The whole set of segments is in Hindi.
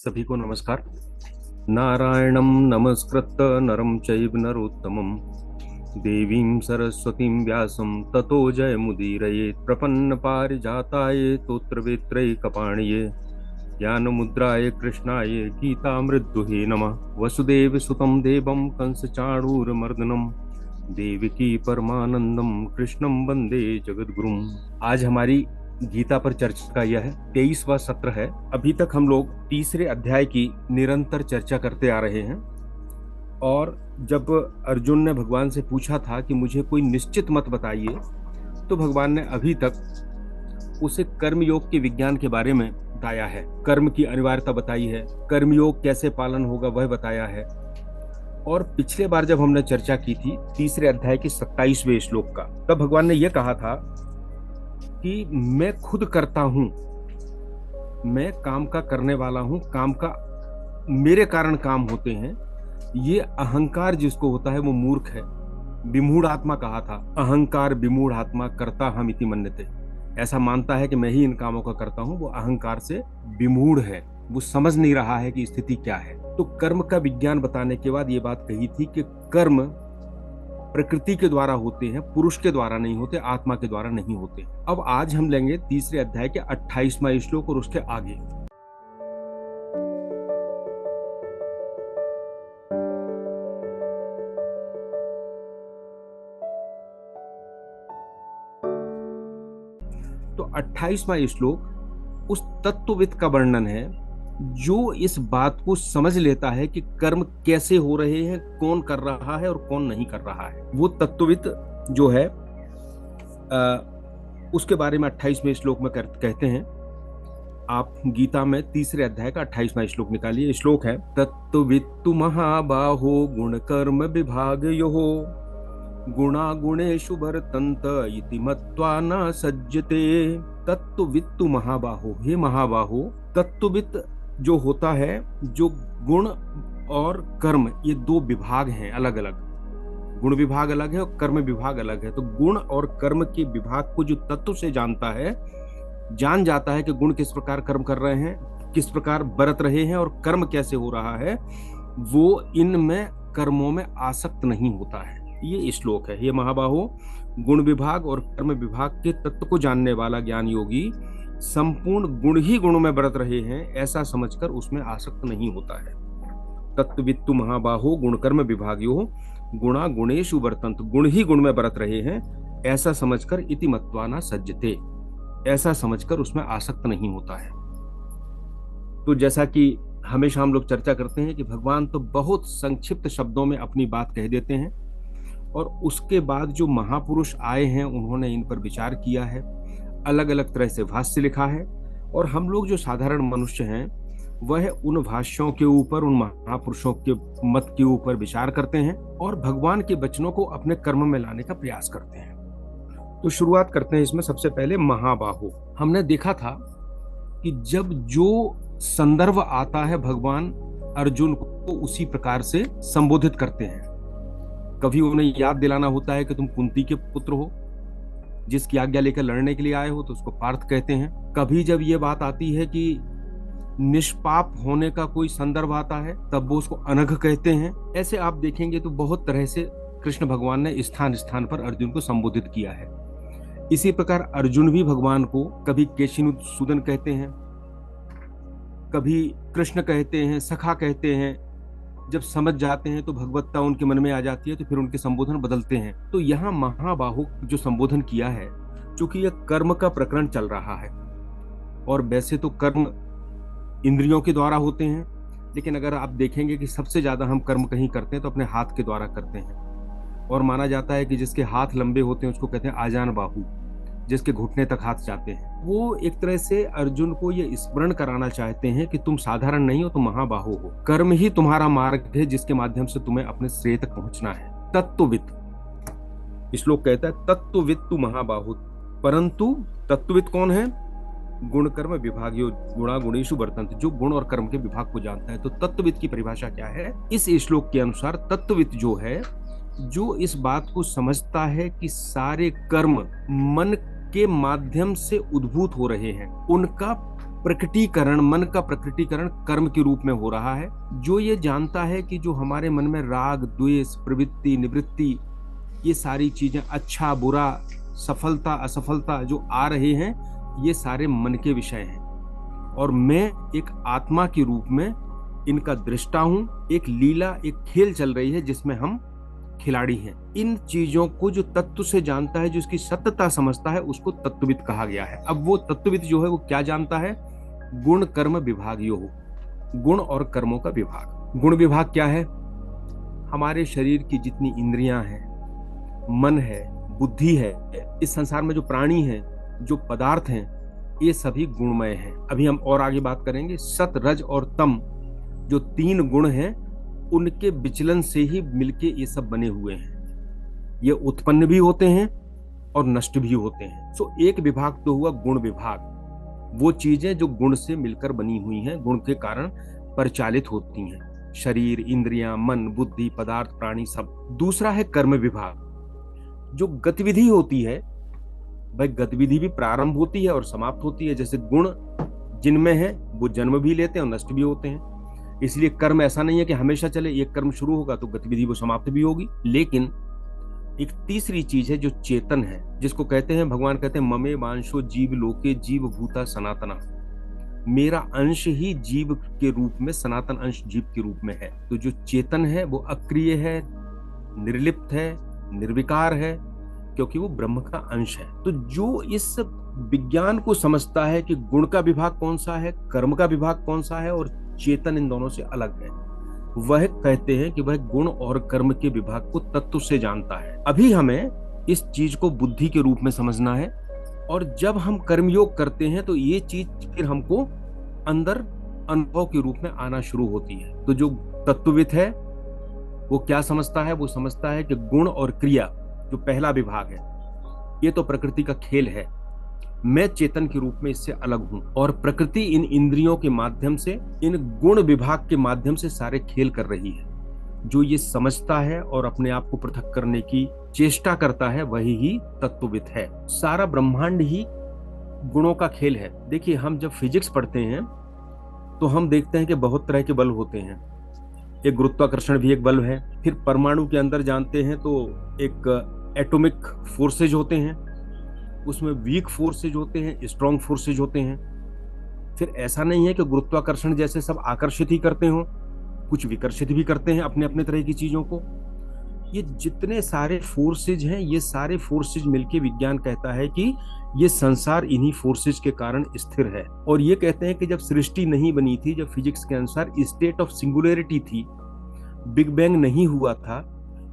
सभी को नमस्कार। नारायणं नमस्कृत्य नरं चैव नरोत्तमं देवीं सरस्वतीं व्यासं ततो जयमुदीरयेत्। प्रपन्नपारिजाताय तोत्रवेत्रैकपाणिये ज्ञानमुद्राय कृष्णाय गीतामृतदुहे नमः। वसुदेवसुतं देवं कंसचाणूरमर्दनं देवकी परमानंदम कृष्णं वंदे जगद्गुरुम। आज हमारी गीता पर चर्चा का यह 23वां सत्र है। अभी तक हम लोग तीसरे अध्याय की निरंतर चर्चा करते आ रहे हैं और जब अर्जुन ने भगवान से पूछा था कि मुझे कोई निश्चित मत बताइए, तो भगवान ने अभी तक उसे कर्मयोग के विज्ञान के बारे में बताया है, कर्म की अनिवार्यता बताई है, कर्मयोग कैसे पालन होगा वह बताया है। और पिछले बार जब हमने चर्चा की थी तीसरे अध्याय के 27वें श्लोक का, तब भगवान ने यह कहा था कि मैं खुद करता हूं, मैं काम का करने वाला हूं, काम का मेरे कारण काम होते हैं। ये अहंकार जिसको होता है वो मूर्ख है। विमूढ़ आत्मा कहा था, अहंकार विमूढ़ आत्मा कर्ता हम इति मन्यते। ऐसा मानता है कि मैं ही इन कामों का करता हूं, वो अहंकार से विमूढ़ है, वो समझ नहीं रहा है कि स्थिति क्या है। तो कर्म का विज्ञान बताने के बाद ये बात कही थी कि कर्म प्रकृति के द्वारा होते हैं, पुरुष के द्वारा नहीं होते, आत्मा के द्वारा नहीं होते। अब आज हम लेंगे तीसरे अध्याय के 28वां श्लोक और उसके आगे। तो 28वां श्लोक उस तत्वविद का वर्णन है जो इस बात को समझ लेता है कि कर्म कैसे हो रहे हैं, कौन कर रहा है और कौन नहीं कर रहा है। वो तत्वविद जो है उसके बारे में 28वें श्लोक में कहते हैं। आप गीता में तीसरे अध्याय का 28वां श्लोक निकालिए। श्लोक है, तत्ववित्तु महाबाहो गुण कर्म विभागयोः गुणा गुणेषु वर्तन्त इति मत्वा न सज्जते। तत्ववित्तु महाबाहो, हे महाबाहो, तत्ववित्त जो होता है, जो गुण और कर्म ये दो विभाग हैं अलग अलग, गुण विभाग अलग है और कर्म विभाग अलग है। तो गुण और कर्म के विभाग को जो तत्व से जानता है, जान जाता है कि गुण किस प्रकार कर्म कर रहे हैं, किस प्रकार बरत रहे हैं और कर्म कैसे हो रहा है, वो इनमें कर्मों में आसक्त नहीं होता है। ये श्लोक है, ये महाबाहो, गुण विभाग और कर्म विभाग के तत्व को जानने वाला ज्ञान योगी संपूर्ण गुण ही गुणों में बरत रहे हैं ऐसा समझकर उसमें आसक्त नहीं होता है। तत्ववित्तु महाबाहो गुण कर्म विभागयो गुणा गुणेषु वर्तन्त, गुण ही गुण में बरत रहे हैं ऐसा समझकर इति मत्वा न सज्जते, ऐसा समझकर उसमें आसक्त नहीं होता है। तो जैसा कि हमेशा हम लोग चर्चा करते हैं कि भगवान तो बहुत संक्षिप्त शब्दों में अपनी बात कह देते हैं और उसके बाद जो महापुरुष आए हैं उन्होंने इन पर विचार किया है, अलग अलग तरह से भाष्य लिखा है, और हम लोग जो साधारण मनुष्य हैं वह उन भाष्यों के ऊपर, उन महापुरुषों के मत के ऊपर विचार करते हैं और भगवान के वचनों को अपने कर्म में लाने का प्रयास करते हैं। तो शुरुआत करते हैं इसमें। सबसे पहले महाबाहो, हमने देखा था कि जब जो संदर्भ आता है भगवान अर्जुन को उसी प्रकार से संबोधित करते हैं। कभी उन्हें याद दिलाना होता है कि तुम कुंती के पुत्र हो, जिसकी आज्ञा लेकर लड़ने के लिए आए हो, तो उसको पार्थ कहते हैं। कभी जब ये बात आती है कि निष्पाप होने का कोई संदर्भ आता है तब वो उसको अनघ कहते हैं। ऐसे आप देखेंगे तो बहुत तरह से कृष्ण भगवान ने स्थान स्थान पर अर्जुन को संबोधित किया है। इसी प्रकार अर्जुन भी भगवान को कभी केशिनुसूदन कहते हैं, कभी कृष्ण कहते हैं, सखा कहते हैं। जब समझ जाते हैं तो भगवत्ता उनके मन में आ जाती है तो फिर उनके संबोधन बदलते हैं। तो यहाँ महाबाहु जो संबोधन किया है, चूंकि यह कर्म का प्रकरण चल रहा है और वैसे तो कर्म इंद्रियों के द्वारा होते हैं, लेकिन अगर आप देखेंगे कि सबसे ज्यादा हम कर्म कहीं करते हैं तो अपने हाथ के द्वारा करते हैं। और माना जाता है कि जिसके हाथ लंबे होते हैं उसको कहते हैं आजान बाहु, जिसके घुटने तक हाथ जाते हैं। वो एक तरह से अर्जुन को ये स्मरण कराना चाहते हैं कि तुम साधारण नहीं हो, तुम महाबाहु हो। कर्म ही तुम्हारा मार्ग है जिसके माध्यम से तुम्हें अपने श्रेय तक पहुंचना है। तत्वविद श्लोक कहता है, तत्वविद तु महाबाहु, परंतु तत्वविद कौन है? गुण कर्म विभागयो गुणा गुणेषु वर्तन्त, जो गुण और कर्म के विभाग को जानता है। तो तत्वविद की परिभाषा क्या है? इस श्लोक के अनुसार तत्वविद जो है, जो इस बात को समझता है कि सारे कर्म मन के माध्यम से उद्भूत हो रहे हैं, उनका प्रकटीकरण, मन का प्रकटीकरण कर्म के रूप में हो रहा है। जो ये जानता है कि जो हमारे मन में राग, द्वेष, प्रवृत्ति, निवृत्ति, ये सारी चीजें, अच्छा बुरा, सफलता असफलता जो आ रहे हैं, ये सारे मन के विषय हैं और मैं एक आत्मा के रूप में इनका दृष्टा हूं। एक लीला, एक खेल चल रही है जिसमें हम खिलाड़ी हैं। इन चीजों को जो तत्व से जानता है, जो इसकी सत्यता समझता है, उसको तत्वविद कहा गया है। अब वो तत्वविद जो है वो क्या जानता है? गुण कर्म विभाग योग, गुण और कर्मों का विभाग। गुण विभाग क्या है? हमारे शरीर की जितनी इंद्रियां हैं, मन है, बुद्धि है, इस संसार में जो प्राणी हैं, जो पदार्थ हैं, ये सभी गुणमय हैं। अभी हम और आगे बात करेंगे। सत, रज और तम जो 3 गुण हैं, उनके विचलन से ही मिलके ये सब बने हुए हैं। ये उत्पन्न भी होते हैं और नष्ट भी होते हैं। सो एक विभाग तो हुआ गुण विभाग, वो चीजें जो गुण से मिलकर बनी हुई हैं, गुण के कारण परिचालित होती हैं, शरीर, इंद्रियां, मन, बुद्धि, पदार्थ, प्राणी सब। दूसरा है कर्म विभाग, जो गतिविधि होती है। भाई गतिविधि भी प्रारंभ होती है और समाप्त होती है। जैसे गुण जिनमें है वो जन्म भी लेते हैं और नष्ट भी होते हैं। इसलिए कर्म ऐसा नहीं है कि हमेशा चले, एक कर्म शुरू होगा तो गतिविधि वो समाप्त भी होगी। लेकिन एक तीसरी चीज है जो चेतन है, जिसको कहते हैं, भगवान कहते हैं, ममे वांशो जीव लोके जीव भूता सनातना। मेरा अंश ही जीव के रूप में, सनातन अंश जीव के रूप में है। तो जो चेतन है वो अक्रिय है, निर्लिप्त है, निर्विकार है, क्योंकि वो ब्रह्म का अंश है। तो जो इस विज्ञान को समझता है कि गुण का विभाग कौन सा है, कर्म का विभाग कौन सा है और चेतन इन दोनों से अलग है, वह कहते हैं कि वह गुण और कर्म के विभाग को तत्व से जानता है। अभी हमें इस चीज को बुद्धि के रूप में समझना है और जब हम कर्मयोग करते हैं तो ये चीज फिर हमको अंदर अनुभव के रूप में आना शुरू होती है। तो जो तत्वविद है वो क्या समझता है? वो समझता है कि गुण और क्रिया जो पहला विभाग है, ये तो प्रकृति का खेल है, मैं चेतन के रूप में इससे अलग हूं और प्रकृति इन इंद्रियों के माध्यम से, इन गुण विभाग के माध्यम से सारे खेल कर रही है। जो ये समझता है और अपने आप को पृथक करने की चेष्टा करता है, वही ही तत्वविद है। सारा ब्रह्मांड ही गुणों का खेल है। देखिए, हम जब फिजिक्स पढ़ते हैं तो हम देखते हैं कि बहुत तरह के बल होते हैं। एक गुरुत्वाकर्षण भी एक बल है। फिर परमाणु के अंदर जानते हैं तो एक एटॉमिक फोर्सेज होते हैं, उसमें वीक फोर्सेज होते हैं, स्ट्रॉन्ग फोर्सेज होते हैं। फिर ऐसा नहीं है कि गुरुत्वाकर्षण जैसे सब आकर्षित ही करते हो, कुछ विकर्षित भी करते हैं अपने अपने तरह की चीजों को। ये जितने सारे फोर्सेज हैं, ये सारे फोर्सेज मिलके विज्ञान कहता है कि ये संसार इन्हीं फोर्सेज के कारण स्थिर है। और ये कहते हैं कि जब सृष्टि नहीं बनी थी, जब फिजिक्स के अनुसार स्टेट ऑफ सिंगुलरिटी थी, बिग बैंग नहीं हुआ था,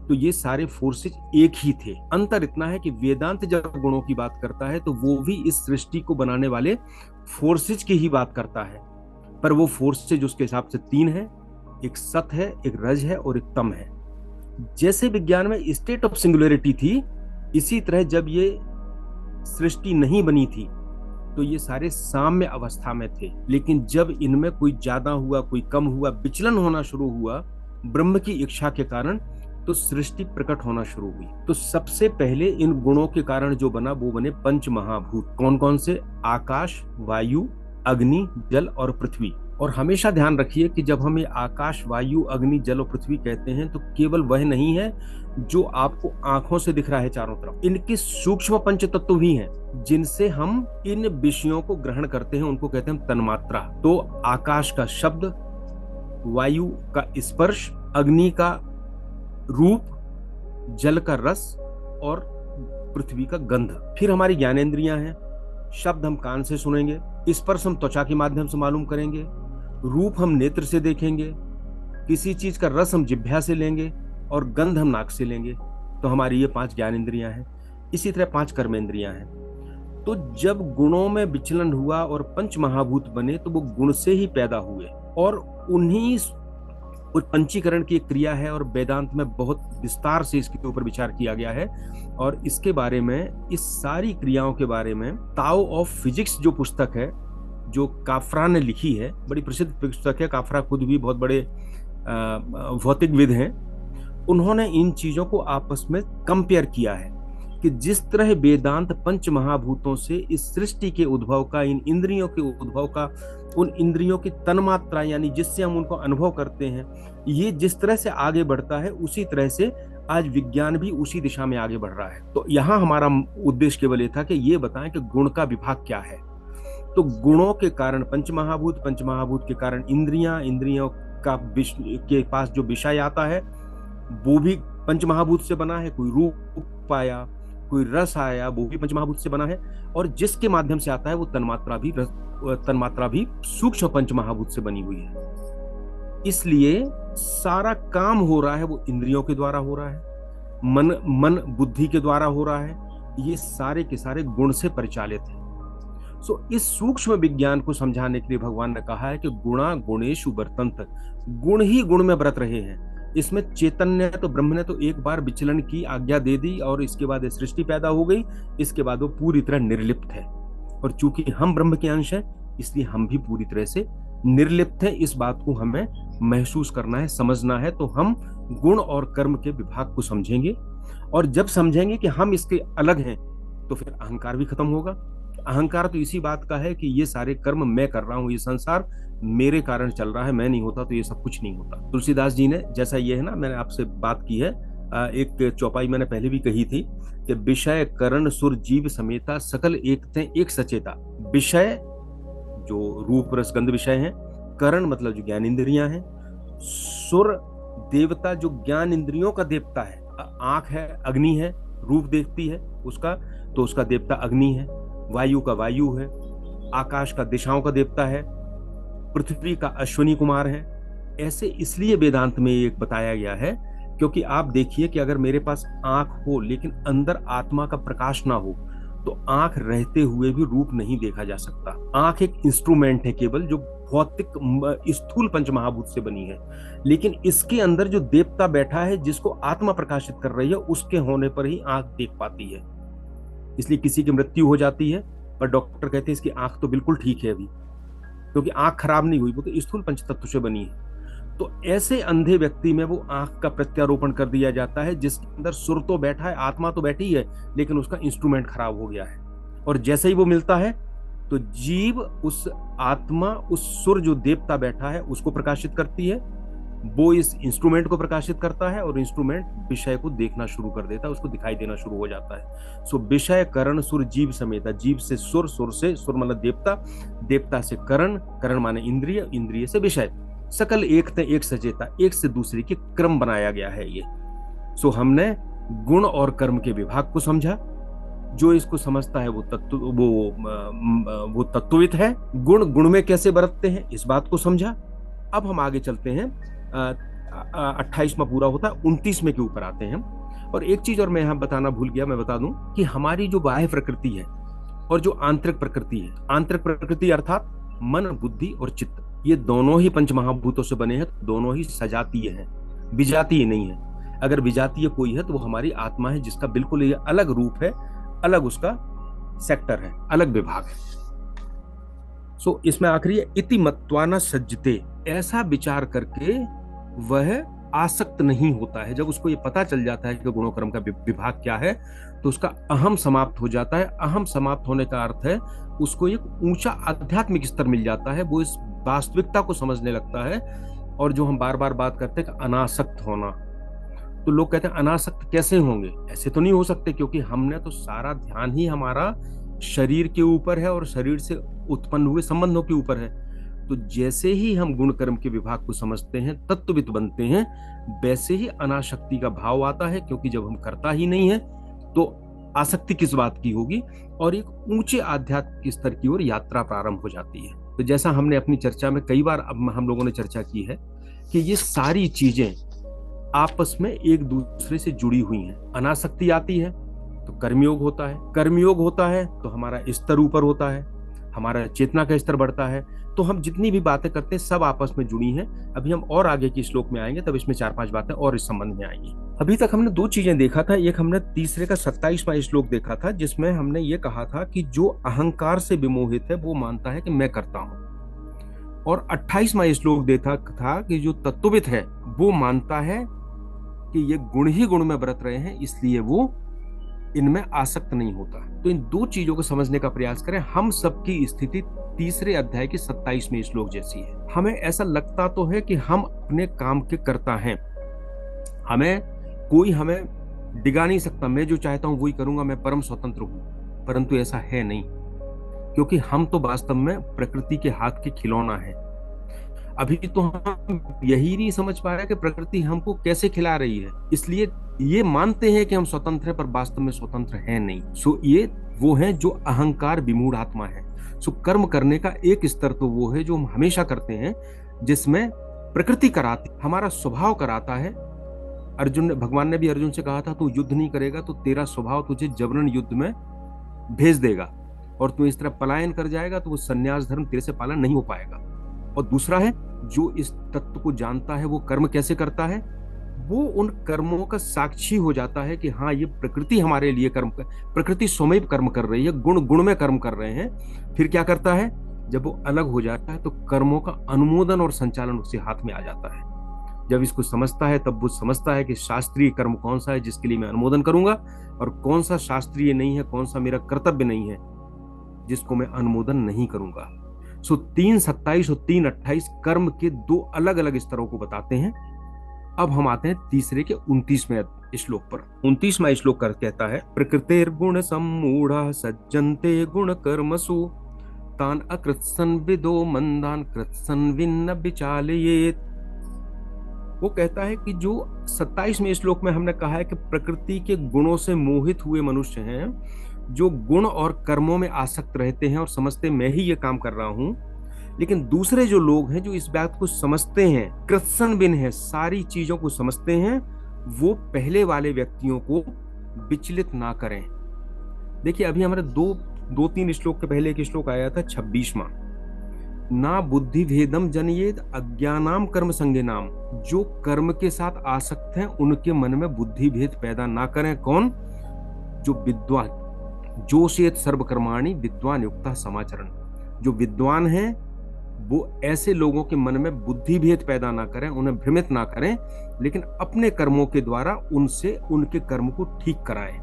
तो ये सारे फोर्सेज एक ही थे। अंतर इतना है कि वेदांत जब गुणों की बात करता है तो वो भी इस सृष्टि को बनाने वाले फोर्सेज की ही बात करता है, पर वो फोर्सेज उसके हिसाब से 3 है, एक सत है, एक रज है और एक तम है। जैसे विज्ञान में स्टेट ऑफ सिंगुलरिटी थी, इसी तरह जब ये सृष्टि नहीं बनी थी तो ये सारे साम्य अवस्था में थे। लेकिन जब इनमें कोई ज्यादा हुआ, कोई कम हुआ, विचलन होना शुरू हुआ ब्रह्म की इच्छा के कारण, तो सृष्टि प्रकट होना शुरू हुई। तो सबसे पहले इन गुणों के कारण जो बना वो बने पंच महाभूत। कौन कौन से? आकाश, वायु, अग्नि, जल और पृथ्वी। और हमेशा ध्यान रखिए कि जब हम ये आकाश, वायु, अग्नि, जल और पृथ्वी कहते हैं तो केवल वह नहीं है जो आपको आंखों से दिख रहा है चारों तरफ। इनके सूक्ष्म पंच तत्व भी हैं जिनसे हम इन विषयों को ग्रहण करते हैं, उनको कहते हैं तन्मात्रा। तो आकाश का शब्द, वायु का स्पर्श, अग्नि का रूप, जल का रस और पृथ्वी का गंध। फिर हमारी ज्ञानेंद्रियां हैं। शब्द हम कान से सुनेंगे, स्पर्श हम त्वचा के माध्यम से मालूम करेंगे, रूप हम नेत्र से देखेंगे, किसी चीज का रस हम जिह्वा से लेंगे और गंध हम नाक से लेंगे। तो हमारी ये 5 ज्ञानेंद्रियां हैं। इसी तरह 5 कर्मेंद्रियां हैं। तो जब गुणों में विचलन हुआ और पंच महाभूत बने तो वो गुण से ही पैदा हुए और उन्हीं पंचीकरण की एक क्रिया है और वेदांत में बहुत विस्तार से इसके ऊपर विचार किया गया है। और इसके बारे में, इस सारी क्रियाओं के बारे में ताओ ऑफ फिजिक्स जो पुस्तक है, जो काफ्रा ने लिखी है, बड़ी प्रसिद्ध पुस्तक है। काफ्रा खुद भी बहुत बड़े भौतिकविद हैं। उन्होंने इन चीजों को आपस में कंपेयर किया है कि जिस तरह वेदांत पंच महाभूतों से इस सृष्टि के उद्भव का, इन इंद्रियों के उद्भव का, उन इंद्रियों की तन्मात्रा यानी जिससे हम उनको अनुभव करते हैं, ये जिस तरह से आगे बढ़ता है उसी तरह से आज विज्ञान भी उसी दिशा में आगे बढ़ रहा है। तो यहाँ हमारा उद्देश्य केवल ये था कि ये बताएं कि गुण का विभाग क्या है। तो गुणों के कारण पंचमहाभूत, पंचमहाभूत के कारण इंद्रियां, इंद्रियों का के पास जो विषय आता है वो भी पंचमहाभूत से बना है। कोई रूप आया, कोई रस आया, वो भी पंचमहाभूत से बना है। और जिसके माध्यम से आता है वो तन्मात्रा भी सूक्ष्म पंचमहाभूत से बनी हुई है। इसलिए सारा काम हो रहा है वो इंद्रियों के द्वारा हो रहा है, मन बुद्धि के द्वारा हो रहा है। ये सारे के सारे गुण से परिचालित है। इस सूक्ष्म विज्ञान को समझाने के लिए भगवान ने कहा है कि गुणा गुणेषु वर्तन्त, गुण ही गुण में बरत रहे हैं। इसमें चैतन्य तो ब्रह्म ने तो एक बार विचलन की आज्ञा दे दी और इसके बाद सृष्टि पैदा हो गई। इसके बाद वो पूरी तरह निर्लिप्त है। और चूंकि हम ब्रह्म के अंश हैं इसलिए हम भी पूरी तरह से निर्लिप्त हैं। इस बात को हमें महसूस करना है, समझना है। तो हम गुण और कर्म के विभाग को समझेंगे, और जब समझेंगे कि हम इसके अलग हैं तो फिर अहंकार भी खत्म होगा। अहंकार तो इसी बात का है कि ये सारे कर्म मैं कर रहा हूं, ये संसार मेरे कारण चल रहा है, मैं नहीं होता तो ये सब कुछ नहीं होता। तुलसीदास जी ने, जैसा ये है ना, मैंने आपसे बात की है, एक चौपाई मैंने पहले भी कही थी कि विषय करण सुर जीव समेता सकल एकते एक सचेता। विषय जो रूप रस गंध विषय हैं, करण मतलब जो ज्ञान इंद्रियां हैं, सुर देवता जो ज्ञान इंद्रियों का देवता है। आंख है, अग्नि है, रूप देखती है उसका, तो उसका देवता अग्नि है। वायु का वायु है, आकाश का दिशाओं का देवता है, पृथ्वी का अश्विनी कुमार है। ऐसे इसलिए वेदांत में एक बताया गया है क्योंकि आप देखिए कि अगर मेरे पास आंख हो लेकिन अंदर आत्मा का प्रकाश ना हो तो आंख रहते हुए भी रूप नहीं देखा जा सकता। आंख एक इंस्ट्रूमेंट है केवल, जो भौतिक स्थूल पंचमहाभूत से बनी है, लेकिन इसके अंदर जो देवता बैठा है जिसको आत्मा प्रकाशित कर रही है, उसके होने पर ही आंख देख पाती है। इसलिए किसी की मृत्यु हो जाती है पर डॉक्टर कहते हैं इसकी आंख तो बिल्कुल ठीक है अभी, क्योंकि आंख खराब नहीं हुई, वो तो स्थूल पंचतत्व से बनी है। तो ऐसे अंधे व्यक्ति में वो आंख का प्रत्यारोपण कर दिया जाता है जिसके अंदर सुर तो बैठा है, आत्मा तो बैठी है, लेकिन उसका इंस्ट्रूमेंट खराब हो गया है। और जैसे ही वो मिलता है तो जीव उस आत्मा, उस सुर जो देवता बैठा है उसको प्रकाशित करती है, वो इस इंस्ट्रूमेंट को प्रकाशित करता है और इंस्ट्रूमेंट विषय को देखना शुरू कर देता है, उसको दिखाई देना शुरू हो जाता है। सो विषय करण सुर जीव समेता, जीव से सुर, सुर से सुर मतलब देवता, देवता से करण, करण माने इंद्रिय, इंद्रिय से विषय, सकल एक ते एक सचेता, एक से दूसरे के क्रम बनाया गया है ये। सो हमने गुण और कर्म के विभाग को समझा। जो इसको समझता है वो तत्वविद है। गुण गुण में कैसे बरतते हैं इस बात को समझा। अब हम आगे चलते हैं, 28वां पूरा होता है, 29वें के ऊपर आते हैं। और एक चीज और मैं यहाँ बताना भूल गया, मैं बता दूं कि हमारी जो बाह्य प्रकृति है और जो आंतरिक प्रकृति है, आंतरिक प्रकृति अर्थात मन, बुद्धि और चित्त, ये दोनों ही पंचमहाभूतों से बने हैं, दोनों ही सजातीय हैं, विजातीय नहीं है। अगर विजातीय कोई है तो वो हमारी आत्मा है, जिसका बिल्कुल ये अलग रूप है, अलग उसका सेक्टर है, अलग विभाग है। सो इसमें आखिरी है, इति मत्वा न सज्जते, ऐसा विचार करके वह आसक्त नहीं होता है। जब उसको ये पता चल जाता है कि गुणों कर्म का विभाग क्या है तो उसका अहम समाप्त हो जाता है। अहम समाप्त होने का अर्थ है उसको एक ऊंचा आध्यात्मिक स्तर मिल जाता है, वो इस वास्तविकता को समझने लगता है। और जो हम बार बार बात करते हैं कि अनासक्त होना, तो लोग कहते हैं अनासक्त कैसे होंगे, ऐसे तो नहीं हो सकते, क्योंकि हमने तो सारा ध्यान ही हमारा शरीर के ऊपर है और शरीर से उत्पन्न हुए संबंधों के ऊपर है। तो जैसे ही हम गुण कर्म के विभाग को समझते हैं, तत्वविद बनते हैं, वैसे ही अनासक्ति का भाव आता है, क्योंकि जब हम करता ही नहीं है तो आसक्ति किस बात की होगी, और एक ऊंचे आध्यात्मिक स्तर की ओर यात्रा प्रारंभ हो जाती है। तो जैसा हमने अपनी चर्चा में कई बार अब हम लोगों ने चर्चा की है कि ये सारी चीजें आपस में एक दूसरे से जुड़ी हुई हैं। अनासक्ति आती है तो कर्मयोग होता है, कर्मयोग होता है तो हमारा स्तर ऊपर होता है, हमारा चेतना का स्तर बढ़ता है। तो हम जितनी भी बातें करते हैं सब आपस में जुड़ी हैं। अभी हम और आगे की श्लोक में आएंगे, तब इसमें 4-5 बातें और इस संबंध में आएंगी। अभी तक हमने 2 चीजें देखा था। एक हमने तीसरे का 27वां श्लोक देखा था, जिसमें हमने ये कहा था कि जो अहंकार से विमोहित है वो मानता है कि मैं करता हूं। और 28वां श्लोक देखा था कि जो तत्वविद है वो मानता है कि ये गुण ही गुण में बरत रहे हैं, इसलिए वो इनमें आसक्त नहीं होता। तो इन दो चीजों को समझने का प्रयास करें। हम सबकी स्थिति तीसरे अध्याय के 27वें श्लोक जैसी है। हमें ऐसा लगता तो है कि हम अपने काम के कर्ता हैं, कोई हमें डिगा नहीं सकता, मैं जो चाहता हूं वही करूंगा, मैं परम स्वतंत्र हूं। परंतु ऐसा है नहीं, क्योंकि हम तो वास्तव में प्रकृति के हाथ के खिलौना है। अभी तो हम यही नहीं समझ पा रहे कि प्रकृति हमको कैसे खिला रही है, इसलिए ये मानते हैं कि हम स्वतंत्र हैं, पर वास्तव में स्वतंत्र हैं नहीं। सो ये वो है जो अहंकार विमूढ़ आत्मा है। सो कर्म करने का एक स्तर तो वो है जो हम हमेशा करते हैं, जिसमें प्रकृति कराती, हमारा स्वभाव कराता है। भगवान ने भी अर्जुन से कहा था, तू युद्ध नहीं करेगा तो तेरा स्वभाव तुझे जबरन युद्ध में भेज देगा, और तू इस तरह पलायन कर जाएगा तो वो संन्यास धर्म तेरे से पालन नहीं हो पाएगा। और दूसरा है, जो इस तत्व को जानता है वो कर्म कैसे करता है, वो उन कर्मों का साक्षी हो जाता है कि हाँ, ये प्रकृति हमारे लिए कर्म कर, प्रकृति स्वयं कर्म कर रही है, गुण गुण में कर्म कर रहे हैं। फिर क्या करता है, जब वो अलग हो जाता है तो कर्मों का अनुमोदन और संचालन उसके हाथ में आ जाता है। जब इसको समझता है तब वो समझता है कि शास्त्रीय कर्म कौन सा है जिसके लिए मैं अनुमोदन करूंगा, और कौन सा शास्त्रीय नहीं है, कौन सा मेरा कर्तव्य नहीं है जिसको मैं अनुमोदन नहीं करूंगा। सो 3:27 और 3:28 कर्म के दो अलग अलग स्तरों को बताते हैं। अब हम आते हैं तीसरे के 29वें श्लोक पर। 29वां श्लोक कहता है, प्रकृतिर्गुण सम्मूढ़ा सज्जन्ते गुण कर्मसु तान अकृत्सन विदो मंदान कृत्सन विन्न विचालयेत। वो कहता है कि जो 27वें श्लोक में हमने कहा है कि प्रकृति के गुणों से मोहित हुए मनुष्य हैं, जो गुण और कर्मों में आसक्त रहते हैं और समझते मैं ही ये काम कर रहा हूं। लेकिन दूसरे जो लोग हैं जो इस बात को समझते हैं, कृत्सन बिन है, सारी चीजों को समझते हैं, वो पहले वाले व्यक्तियों को विचलित ना करें। देखिए, अभी हमारे दो तीन श्लोक के पहले एक श्लोक आया था 26वां, ना बुद्धि भेदम जनयेद अज्ञानाम कर्म संज्ञानाम। जो कर्म के साथ आसक्त हैं उनके मन में बुद्धि भेद पैदा ना करें। कौन? जो विद्वान, जोशेत सर्वकर्माणि विद्वान युक्ता समाचरण। जो विद्वान हैं वो ऐसे लोगों के मन में बुद्धि भेद पैदा ना करें, उन्हें भ्रमित ना करें, लेकिन अपने कर्मों के द्वारा उनसे उनके कर्म को ठीक कराएं।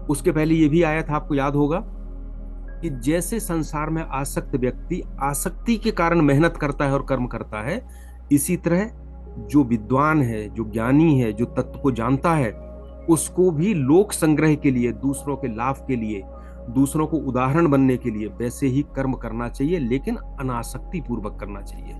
उसके पहले ये भी आया था, आपको याद होगा, कि जैसे संसार में आसक्त व्यक्ति आसक्ति के कारण मेहनत करता है और कर्म करता है, इसी तरह जो विद्वान है, जो ज्ञानी है, जो तत्व को जानता है, उसको भी लोक संग्रह के लिए, दूसरों के लाभ के लिए, दूसरों को उदाहरण बनने के लिए वैसे ही कर्म करना चाहिए, लेकिन अनासक्ति पूर्वक करना चाहिए।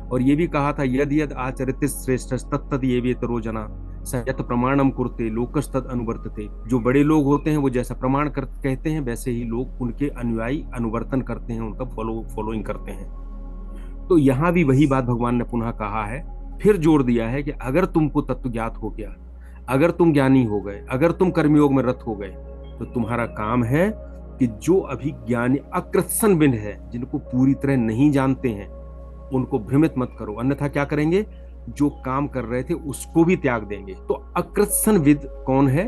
और ये भी कहा था, यद यद आचरित श्रेष्ठ तत्तद ये वेतरो जना सयत प्रमाणम कुरते लोकस्तद अनुवर्तते। जो बड़े लोग होते हैं वो जैसा प्रमाण कहते हैं, वैसे ही लोग उनके अनुयायी अनुवर्तन करते हैं, उनका फॉलोइंग करते हैं। तो यहां भी वही बात भगवान ने पुनः कहा है, फिर जोड़ दिया है कि अगर तुमको तत्व ज्ञात हो गया, अगर तुम ज्ञानी हो गए, अगर तुम कर्मयोग में रत हो गए, तो तुम्हारा काम है कि जो अभी ज्ञानी अकृत्सन बिन है, जिनको पूरी तरह नहीं जानते हैं, उनको भ्रमित मत करो, अन्यथा क्या करेंगे, जो काम कर रहे थे उसको भी त्याग देंगे। तो अकृत्सन विद कौन है?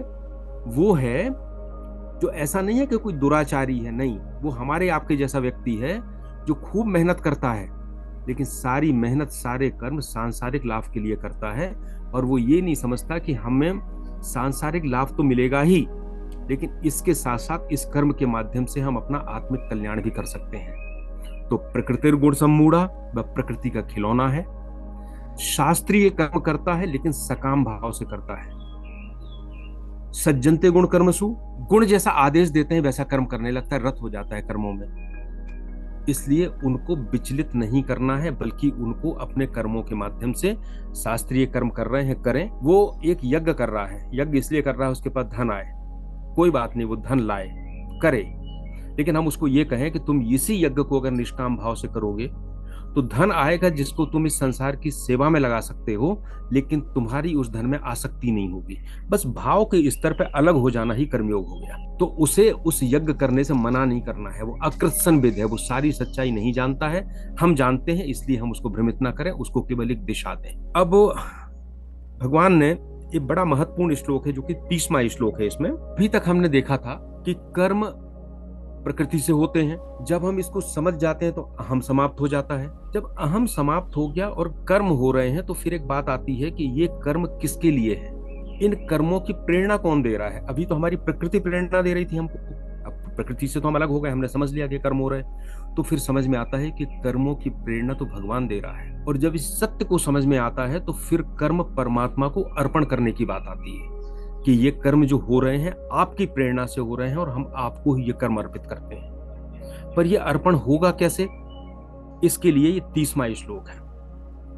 वो है जो ऐसा नहीं है कि कोई दुराचारी है, नहीं, वो हमारे आपके जैसा व्यक्ति है जो खूब मेहनत करता है, लेकिन सारी मेहनत, सारे कर्म सांसारिक लाभ के लिए करता है, और वो ये नहीं समझता कि हमें सांसारिक लाभ तो मिलेगा ही, लेकिन इसके साथ साथ इस कर्म के माध्यम से हम अपना आत्मिक कल्याण भी कर सकते हैं। तो प्रकृति गुण सम्मूढ़ा, वह प्रकृति का खिलौना है, शास्त्रीय कर्म करता है लेकिन सकाम भाव से करता है। सज्जनते गुण कर्मसु, गुण जैसा आदेश देते हैं वैसा कर्म करने लगता है, रत हो जाता है कर्मों में। इसलिए उनको विचलित नहीं करना है, बल्कि उनको अपने कर्मों के माध्यम से, शास्त्रीय कर्म कर रहे हैं करें। वो एक यज्ञ कर रहा है, यज्ञ इसलिए कर रहा है उसके पास धन आए, कोई बात नहीं, वो धन लाए, करे, लेकिन हम उसको ये कहें कि तुम इसी यज्ञ को अगर निष्काम भाव से करोगे तो धन आएगा जिसको तुम इस संसार की सेवा में लगा सकते हो, लेकिन तुम्हारी उस धन में आसक्ति नहीं होगी। बस भाव के स्तर पे अलग हो जाना ही कर्मयोग हो गया। तो उसे उस यज्ञ करने से मना नहीं करना है। वो अकृत्सन विद है, वो सारी सच्चाई नहीं जानता है, हम जानते हैं, इसलिए हम उसको भ्रमित ना करें, उसको केवल एक दिशा दें। अब भगवान ने एक बड़ा महत्वपूर्ण श्लोक है जो कि 30वां श्लोक है। इसमें अभी तक हमने देखा था कि कर्म प्रकृति से होते हैं। जब हम इसको समझ जाते हैं तो अहम समाप्त हो जाता है। जब अहम समाप्त हो गया और कर्म हो रहे हैं तो फिर एक बात आती है कि ये कर्म किसके लिए है। इन कर्मों की प्रेरणा कौन दे रहा है? अभी तो हमारी प्रकृति प्रेरणा दे रही थी हमको, अब प्रकृति से तो हम अलग हो गए, हमने समझ लिया कि कर्म हो रहे हैं, तो फिर समझ में आता है कि कर्मों की प्रेरणा तो भगवान दे रहा है। और जब इस सत्य को समझ में आता है तो फिर कर्म परमात्मा को अर्पण करने की बात आती है कि ये कर्म जो हो रहे हैं आपकी प्रेरणा से हो रहे हैं और हम आपको ही ये कर्म अर्पित करते हैं। पर ये अर्पण होगा कैसे? इसके लिए ये 30वां श्लोक है।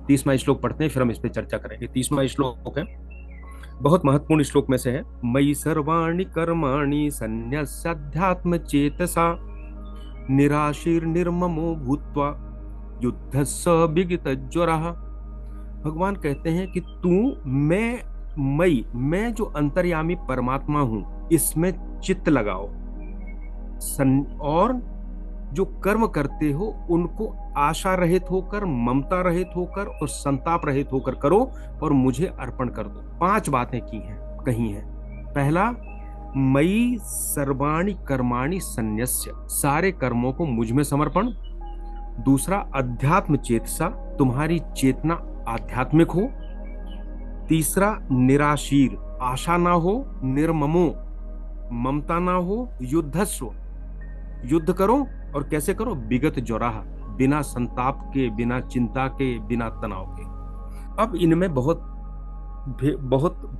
30वां श्लोक पढ़ते हैं, फिर हम इस पर चर्चा करेंगे। 30वां श्लोक है, बहुत महत्वपूर्ण श्लोक में से है। मयि सर्वाणि कर्माणि संन्यस्याध्यात्म चेतसा निराशीर निर्ममो भूत्वा युद्धस्स विगत ज्वरः। भगवान कहते हैं कि मैं जो अंतर्यामी परमात्मा हूं, इसमें चित्त लगाओ और जो कर्म करते हो उनको आशा रहित होकर, ममता रहित होकर और संताप रहित होकर करो और मुझे अर्पण कर दो। 5 बातें कही हैं। पहला, मयि सर्वाणि कर्माणि संन्यस्य, सारे कर्मों को मुझ में समर्पण। दूसरा, अध्यात्म चेतसा, तुम्हारी चेतना आध्यात्मिक हो। तीसरा, निराशीर, आशा ना हो। निर्ममो, ममता ना हो। युद्धस्व, युद्ध करो। और कैसे करो? विगत ज्वराः, बिना संताप के, बिना चिंता के, बिना तनाव के। अब इनमें बहुत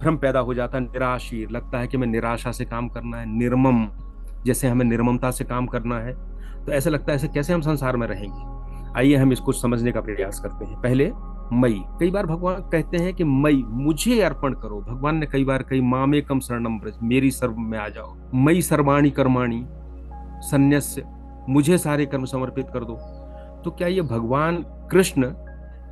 भ्रम पैदा हो जाता है। निराशीर, लगता है कि मैं निराशा से काम करना है। निर्मम, जैसे हमें निर्ममता से काम करना है, तो ऐसा लगता है ऐसे कैसे हम संसार में रहेंगे। आइए हम इसको समझने का प्रयास करते हैं। पहले मई, कई बार भगवान कहते हैं कि मई, मुझे अर्पण करो। भगवान ने कई बार कही मामेकम शरणम व्रज, मेरी सर्व में आ जाओ। मई सर्वाणि कर्माणि संन्यस्य, मुझे सारे कर्म समर्पित कर दो। तो क्या ये भगवान कृष्ण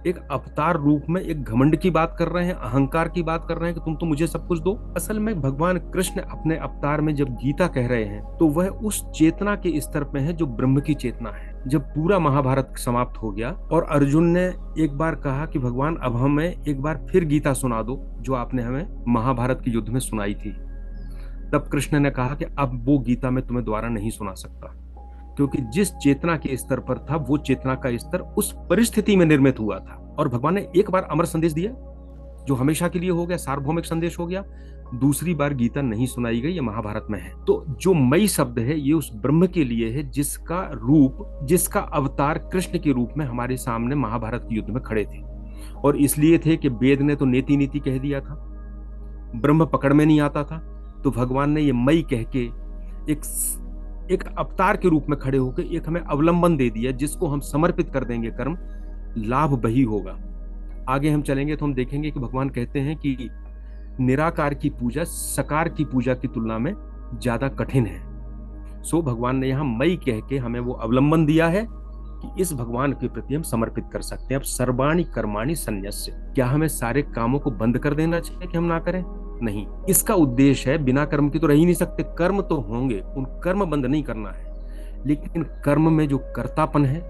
एक अवतार रूप में एक घमंड की बात कर रहे हैं, अहंकार की बात कर रहे हैं कि तुम तो मुझे सब कुछ दो? असल में भगवान कृष्ण अपने अवतार में जब गीता कह रहे हैं तो वह उस चेतना के स्तर पे है जो ब्रह्म की चेतना है। जब पूरा महाभारत समाप्त हो गया और अर्जुन ने एक बार कहा कि भगवान अब हमें एक बार फिर गीता सुना दो जो आपने हमें महाभारत के युद्ध में सुनाई थी, तब कृष्ण ने कहा कि अब वो गीता मैं तुम्हें दोबारा नहीं सुना सकता, क्योंकि जिस चेतना के स्तर पर था वो चेतना का स्तर उस परिस्थिति में निर्मित हुआ था। और भगवान ने एक बार अमर संदेश दिया जो हमेशा के लिए हो गया, सार्वभौमिक संदेश हो गया। दूसरी बार गीता नहीं सुनाई गई, ये महाभारत में है। तो जो मई शब्द है ये उस ब्रह्म के लिए है जिसका रूप, जिसका अवतार कृष्ण के रूप में हमारे सामने महाभारत के युद्ध में खड़े थे। और इसलिए थे कि वेद ने तो नेति नीति कह दिया था, ब्रह्म पकड़ में नहीं आता था, तो भगवान ने ये मई कह के एक अवतार के रूप में खड़े होकर एक हमें अवलंबन दे दिया जिसको हम समर्पित कर देंगे कर्म, लाभ वही होगा। आगे हम चलेंगे तो हम देखेंगे कि भगवान कहते हैं कि निराकार की पूजा सकार की पूजा की तुलना में ज्यादा कठिन है। सो भगवान ने यहाँ मई कह के हमें वो अवलंबन दिया है कि इस भगवान के प्रति हम समर्पित कर सकते हैं। अब सर्वाणि कर्माणि संन्यस्य, क्या हमें सारे कामों को बंद कर देना चाहिए कि हम ना करें? नहीं, इसका उद्देश्य है बिना कर्म के तो रह ही नहीं सकते। कर्म तो होंगे, उन कर्म बंद नहीं करना है, लेकिन कर्म में जो कर्तापन है,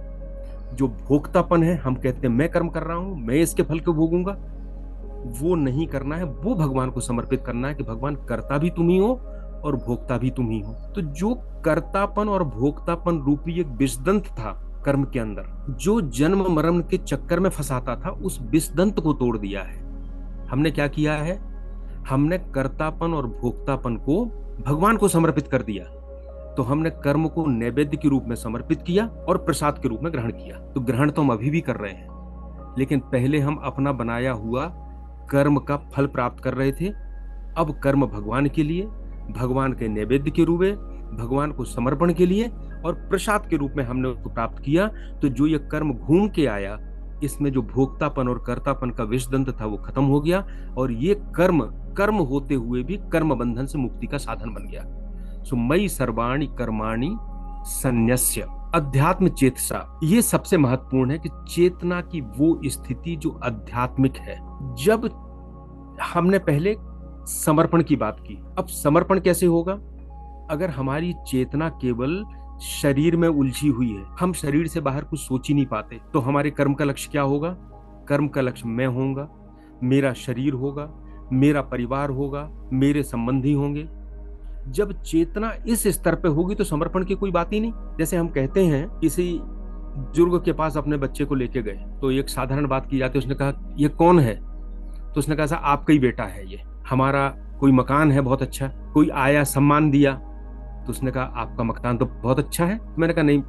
जो भोक्तापन है, हम कहते हैं मैं कर्म कर रहा हूं, मैं इसके फल को भोगूंगा, वो नहीं करना है। वो भगवान को समर्पित करना है कि भगवान कर्ता भी तुम ही हो और भोक्ता भी तुम ही हो। तो जो कर्तापन और भोक्तापन रूपी एक विषदंत था कर्म के अंदर, जो जन्म मरण के चक्कर में फंसाता था, उस विषदंत को तोड़ दिया है। हमने क्या किया है? हमने कर्तापन और भोक्तापन को भगवान को समर्पित कर दिया। तो हमने कर्म को नैवेद्य के रूप में समर्पित किया और प्रसाद के रूप में ग्रहण किया। तो ग्रहण तो हम अभी भी कर रहे हैं, लेकिन पहले हम अपना बनाया हुआ कर्म का फल प्राप्त कर रहे थे। अब कर्म भगवान के लिए, भगवान के नैवेद्य के रूप में, भगवान को समर्पण के लिए और प्रसाद के रूप में हमने उसको प्राप्त किया। तो जो ये कर्म घूम के आया, इसमें जो भोक्तापन और कर्तापन का विषदंत था वो खत्म हो गया और ये कर्म होते हुए भी कर्म बंधन से मुक्ति का साधन बन गया। सो मई सर्वाणि कर्माणि संन्यस्य, अध्यात्म चेतसा, ये सबसे महत्वपूर्ण है कि चेतना की वो स्थिति जो आध्यात्मिक है। जब हमने पहले समर्पण की बात की, अब समर्पण कैसे होगा? अगर हमारी चेतना केवल शरीर में उलझी हुई है, हम शरीर से बाहर कुछ सोच ही नहीं पाते, तो हमारे कर्म का लक्ष्य क्या होगा? कर्म का लक्ष्य मैं होऊंगा, मेरा शरीर होगा, मेरा परिवार होगा, मेरे संबंधी होंगे। जब चेतना इस स्तर पे होगी तो समर्पण की कोई बात ही नहीं। जैसे हम कहते हैं किसी बुजुर्ग के पास अपने बच्चे को लेके गए तो एक साधारण बात की जाती है, उसने कहा ये कौन है? तो उसने कहा आपका ही बेटा है ये। हमारा कोई मकान है बहुत अच्छा, कोई आया सम्मान दिया, तो उसने कहा आपका मकान तो बहुत अच्छा है। मैंने कहा नहीं,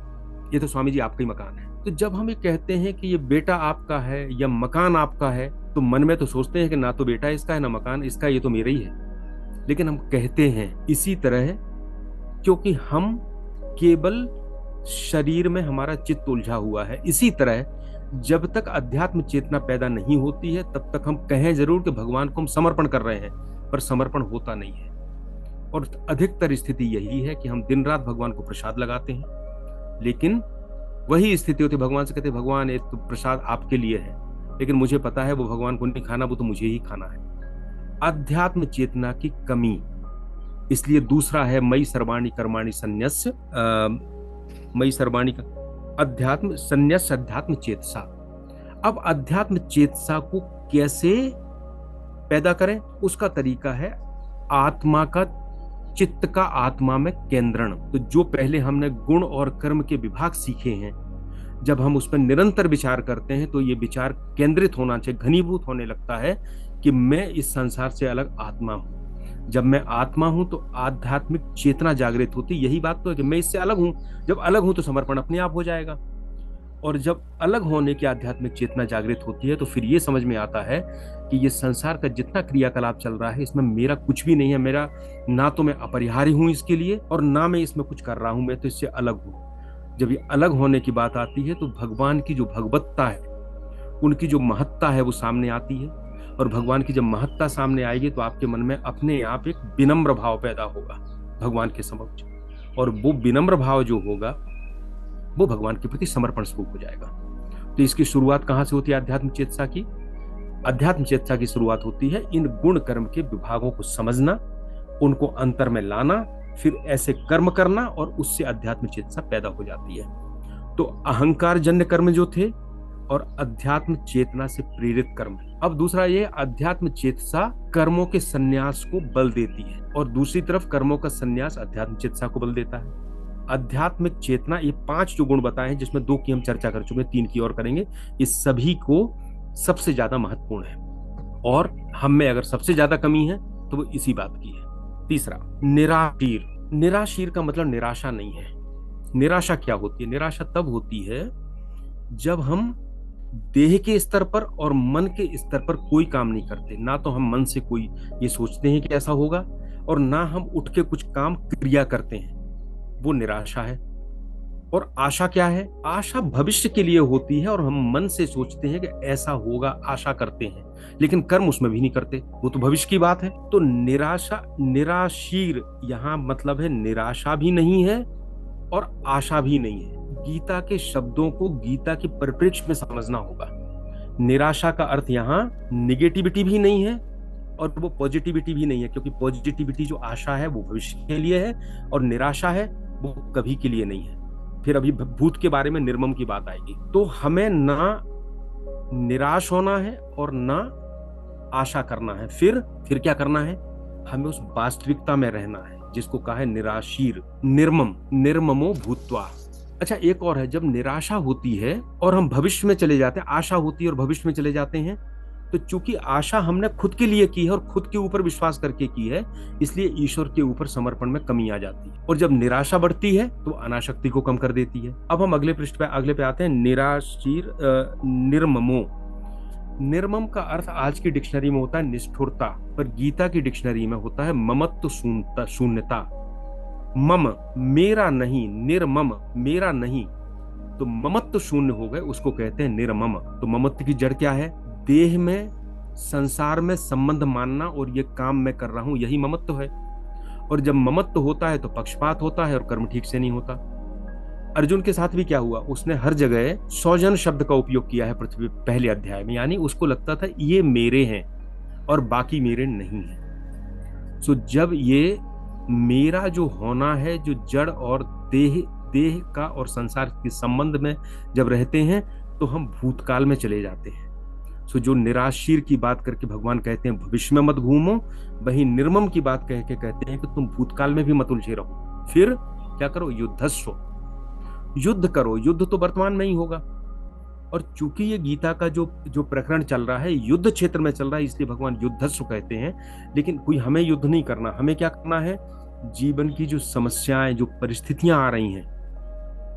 ये तो स्वामी जी आपका ही मकान है। तो जब हम ये कहते हैं कि ये बेटा आपका है या मकान आपका है, तो मन में तो सोचते हैं कि ना तो बेटा इसका है ना मकान इसका, ये तो मेरा ही है। लेकिन हम कहते हैं इसी तरह क्योंकि हम केवल शरीर में हमारा चित्त उलझा हुआ है। इसी तरह जब तक अध्यात्म चेतना पैदा नहीं होती है तब तक हम कहें जरूर कि भगवान को हम समर्पण कर रहे हैं, पर समर्पण होता नहीं है। और अधिकतर स्थिति यही है कि हम दिन रात भगवान को प्रसाद लगाते हैं, लेकिन वही स्थिति होती है, भगवान से कहते हैं भगवान ये तो प्रसाद आपके लिए है, लेकिन मुझे पता है वो भगवान को नहीं खाना, वो तो मुझे ही खाना है। अध्यात्म चेतना की कमी। इसलिए दूसरा है मई सर्वाणी कर्माणि संन्यस्य, मई सर्वाणी का अध्यात्म संन्यस्य अध्यात्म चेतसा। अब अध्यात्म चेतसा को कैसे पैदा करें, उसका तरीका है आत्मा का, चित्त का आत्मा में केंद्रण। तो जो पहले हमने गुण और कर्म के विभाग सीखे हैं, जब हम उस पर निरंतर विचार करते हैं तो ये विचार केंद्रित होना चाहिए, घनीभूत होने लगता है कि मैं इस संसार से अलग आत्मा हूं। जब मैं आत्मा हूं तो आध्यात्मिक चेतना जागृत होती। यही बात तो है कि मैं इससे अलग हूं। जब अलग हूं तो समर्पण अपने आप हो जाएगा, और जब अलग होने की आध्यात्मिक चेतना जागृत होती है तो फिर ये समझ में आता है कि ये संसार का जितना क्रियाकलाप चल रहा है इसमें मेरा कुछ भी नहीं है। मेरा ना तो मैं अपरिहार्य हूं इसके लिए, और ना मैं इसमें कुछ कर रहा हूं, मैं तो इससे अलग हूं। जब ये अलग होने की बात आती है तो भगवान की जो भगवत्ता है, उनकी जो महत्ता है वो सामने आती है। और भगवान की जब महत्ता सामने आएगी तो आपके मन में अपने आप एक विनम्र भाव पैदा होगा भगवान के समक्ष, और वो विनम्र भाव जो होगा वो भगवान के प्रति समर्पण स्वरूप हो जाएगा। तो इसकी शुरुआत कहां से होती है अध्यात्म चेतसा की? अध्यात्म चेतसा की शुरुआत होती है इन गुण कर्म के विभागों को समझना, उनको अंतर में लाना, फिर ऐसे कर्म करना, और उससे अध्यात्म चेतसा पैदा हो जाती है। तो अहंकार जन्य कर्म जो थे और अध्यात्म चेतना से प्रेरित कर्म। अब दूसरा ये अध्यात्म चेतसा कर्मों के संन्यास को बल देती है, और दूसरी तरफ कर्मों का संन्यास अध्यात्म चेतसा को बल देता है। आध्यात्मिक चेतना, ये 5 जो गुण बताए हैं जिसमें 2 की हम चर्चा कर चुके हैं, 3 की और करेंगे, इस सभी को सबसे ज्यादा महत्वपूर्ण है, और हम में अगर सबसे ज्यादा कमी है तो वो इसी बात की है। तीसरा निराशीर। निराशीर का मतलब निराशा नहीं है। निराशा क्या होती है? निराशा तब होती है जब हम देह के स्तर पर और मन के स्तर पर कोई काम नहीं करते। ना तो हम मन से कोई ये सोचते हैं कि ऐसा होगा, और ना हम उठ के कुछ काम क्रिया करते हैं, वो निराशा है। और आशा क्या है? आशा भविष्य के लिए होती है, और हम मन से सोचते हैं कि ऐसा होगा, आशा करते हैं, लेकिन कर्म उसमें भी नहीं करते, वो तो भविष्य की बात है। तो निराशा, निराशीर यहां मतलब है निराशा भी नहीं है और आशा भी नहीं है। गीता के शब्दों को गीता के परिप्रेक्ष्य में समझना होगा। निराशा का अर्थ यहाँ निगेटिविटी भी नहीं है और वो पॉजिटिविटी भी नहीं है, क्योंकि पॉजिटिविटी जो आशा है वो भविष्य के लिए है, और निराशा है वो कभी के लिए नहीं है। फिर अभी भूत के बारे में, निर्मम की बात आएगी। तो हमें ना निराश होना है और ना आशा करना है। फिर क्या करना है? हमें उस वास्तविकता में रहना है जिसको कहा है निराशीर, निर्मम, निर्ममो भूत्वा। अच्छा, एक और है, जब निराशा होती है और हम भविष्य में चले जाते हैं, आशा होती है और भविष्य में चले जाते हैं, तो चूंकि आशा हमने खुद के लिए की है और खुद के ऊपर विश्वास करके की है, इसलिए ईश्वर के ऊपर समर्पण में कमी आ जाती है। और जब निराशा बढ़ती है तो अनासक्ति को कम कर देती है। अब हम अगले पृष्ठ पे, अगले पे आते हैं। निराशीर, निर्ममो। निर्मम का अर्थ आज की डिक्शनरी में होता है निष्ठुरता, पर गीता की डिक्शनरी में होता है ममत्व शून्यता। मम, मेरा नहीं, निर्मम, मेरा नहीं, तो ममत्व शून्य हो गए, उसको कहते हैं निर्मम। तो ममत्व की जड़ क्या है? देह में, संसार में संबंध मानना, और ये काम मैं कर रहा हूं, यही ममत्व है। और जब ममत्व होता है तो पक्षपात होता है और कर्म ठीक से नहीं होता। अर्जुन के साथ भी क्या हुआ? उसने हर जगह स्वजन शब्द का उपयोग किया है पृथ्वी पहले अध्याय में, यानी उसको लगता था ये मेरे हैं और बाकी मेरे नहीं है। सो जब ये मेरा जो होना है, जो जड़ और देह का और संसार के संबंध में जब रहते हैं, तो हम भूतकाल में चले जाते हैं। सो जो निराशीर की बात करके भगवान कहते हैं भविष्य में मत घूमो, वही निर्मम की बात कह के कहते हैं कि तुम भूतकाल में भी मत उलझे रहो। फिर क्या करो? युद्धस्व, युद्ध करो। युद्ध तो वर्तमान में ही होगा, और चूंकि ये गीता का जो जो प्रकरण चल रहा है युद्ध क्षेत्र में चल रहा है, इसलिए भगवान युद्धस्व कहते हैं। लेकिन कोई हमें युद्ध नहीं करना, हमें क्या करना है, जीवन की जो समस्याएं, जो परिस्थितियां आ रही हैं,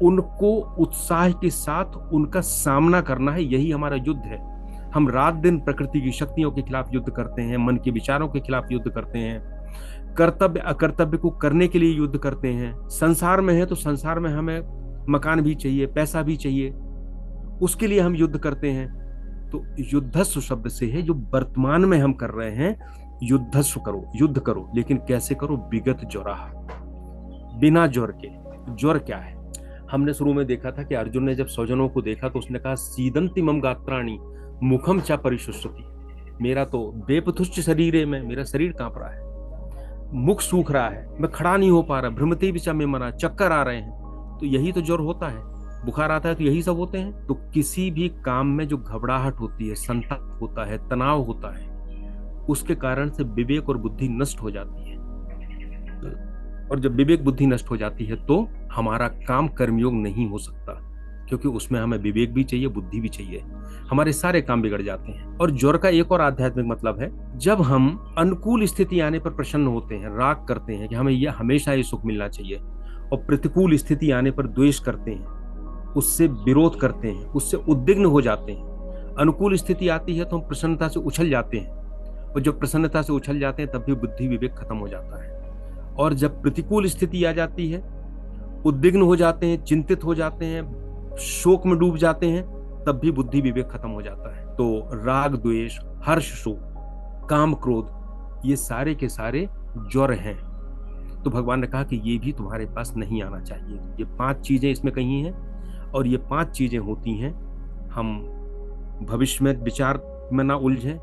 उनको उत्साह के साथ उनका सामना करना है, यही हमारा युद्ध है। हम रात दिन प्रकृति की शक्तियों के खिलाफ युद्ध करते हैं, मन के विचारों के खिलाफ युद्ध करते हैं, कर्तव्य अकर्तव्य को करने के लिए युद्ध करते हैं। संसार में है तो संसार में हमें मकान भी चाहिए, पैसा भी चाहिए, उसके लिए हम युद्ध करते हैं। तो युद्धस्व शब्द से है जो वर्तमान में हम कर रहे हैं, युद्धस्व करो, युद्ध करो, लेकिन कैसे करो, विगत ज्वरः, बिना ज्वर के। ज्वर क्या है, हमने शुरू में देखा था कि अर्जुन ने जब स्वजनों को देखा तो उसने कहा सीदंति मम गात्राणि मुखम चा परिशुष्यति, मेरा तो बेपथुश्च शरीर में, मेरा शरीर कांप रहा है, मुख सूख रहा है, मैं खड़ा नहीं हो पा रहा, भ्रमति विचा में मरा, चक्कर आ रहे हैं। तो यही तो ज्वर होता है, बुखार आता है तो यही सब होते हैं। तो किसी भी काम में जो घबराहट होती है, संताप होता है, तनाव होता है, उसके कारण से विवेक और बुद्धि नष्ट हो जाती है। और जब विवेक बुद्धि नष्ट हो जाती है तो हमारा काम कर्मयोग नहीं हो सकता, क्योंकि उसमें हमें विवेक भी चाहिए, बुद्धि भी चाहिए, हमारे सारे काम बिगड़ जाते हैं। और ज्वर का एक और आध्यात्मिक मतलब है, जब हम अनुकूल स्थिति आने पर प्रसन्न होते हैं, राग करते हैं कि हमें यह हमेशा ये सुख मिलना चाहिए, और प्रतिकूल स्थिति आने पर द्वेष करते हैं, उससे विरोध करते हैं, उससे उद्विग्न हो जाते हैं। अनुकूल स्थिति आती है तो हम प्रसन्नता से उछल जाते हैं, और जब प्रसन्नता से उछल जाते हैं तब भी बुद्धि विवेक खत्म हो जाता है। और जब प्रतिकूल स्थिति आ जाती है, उद्विग्न हो जाते हैं, चिंतित हो जाते हैं, शोक में डूब जाते हैं, तब भी बुद्धि विवेक खत्म हो जाता है। तो राग द्वेष, हर्ष शोक, काम क्रोध, ये सारे के सारे ज्वर हैं। तो भगवान ने कहा कि ये भी तुम्हारे पास नहीं आना चाहिए। ये 5 चीजें इसमें कही हैं, और ये 5 चीजें होती हैं, हम भविष्य में विचार में ना उलझें,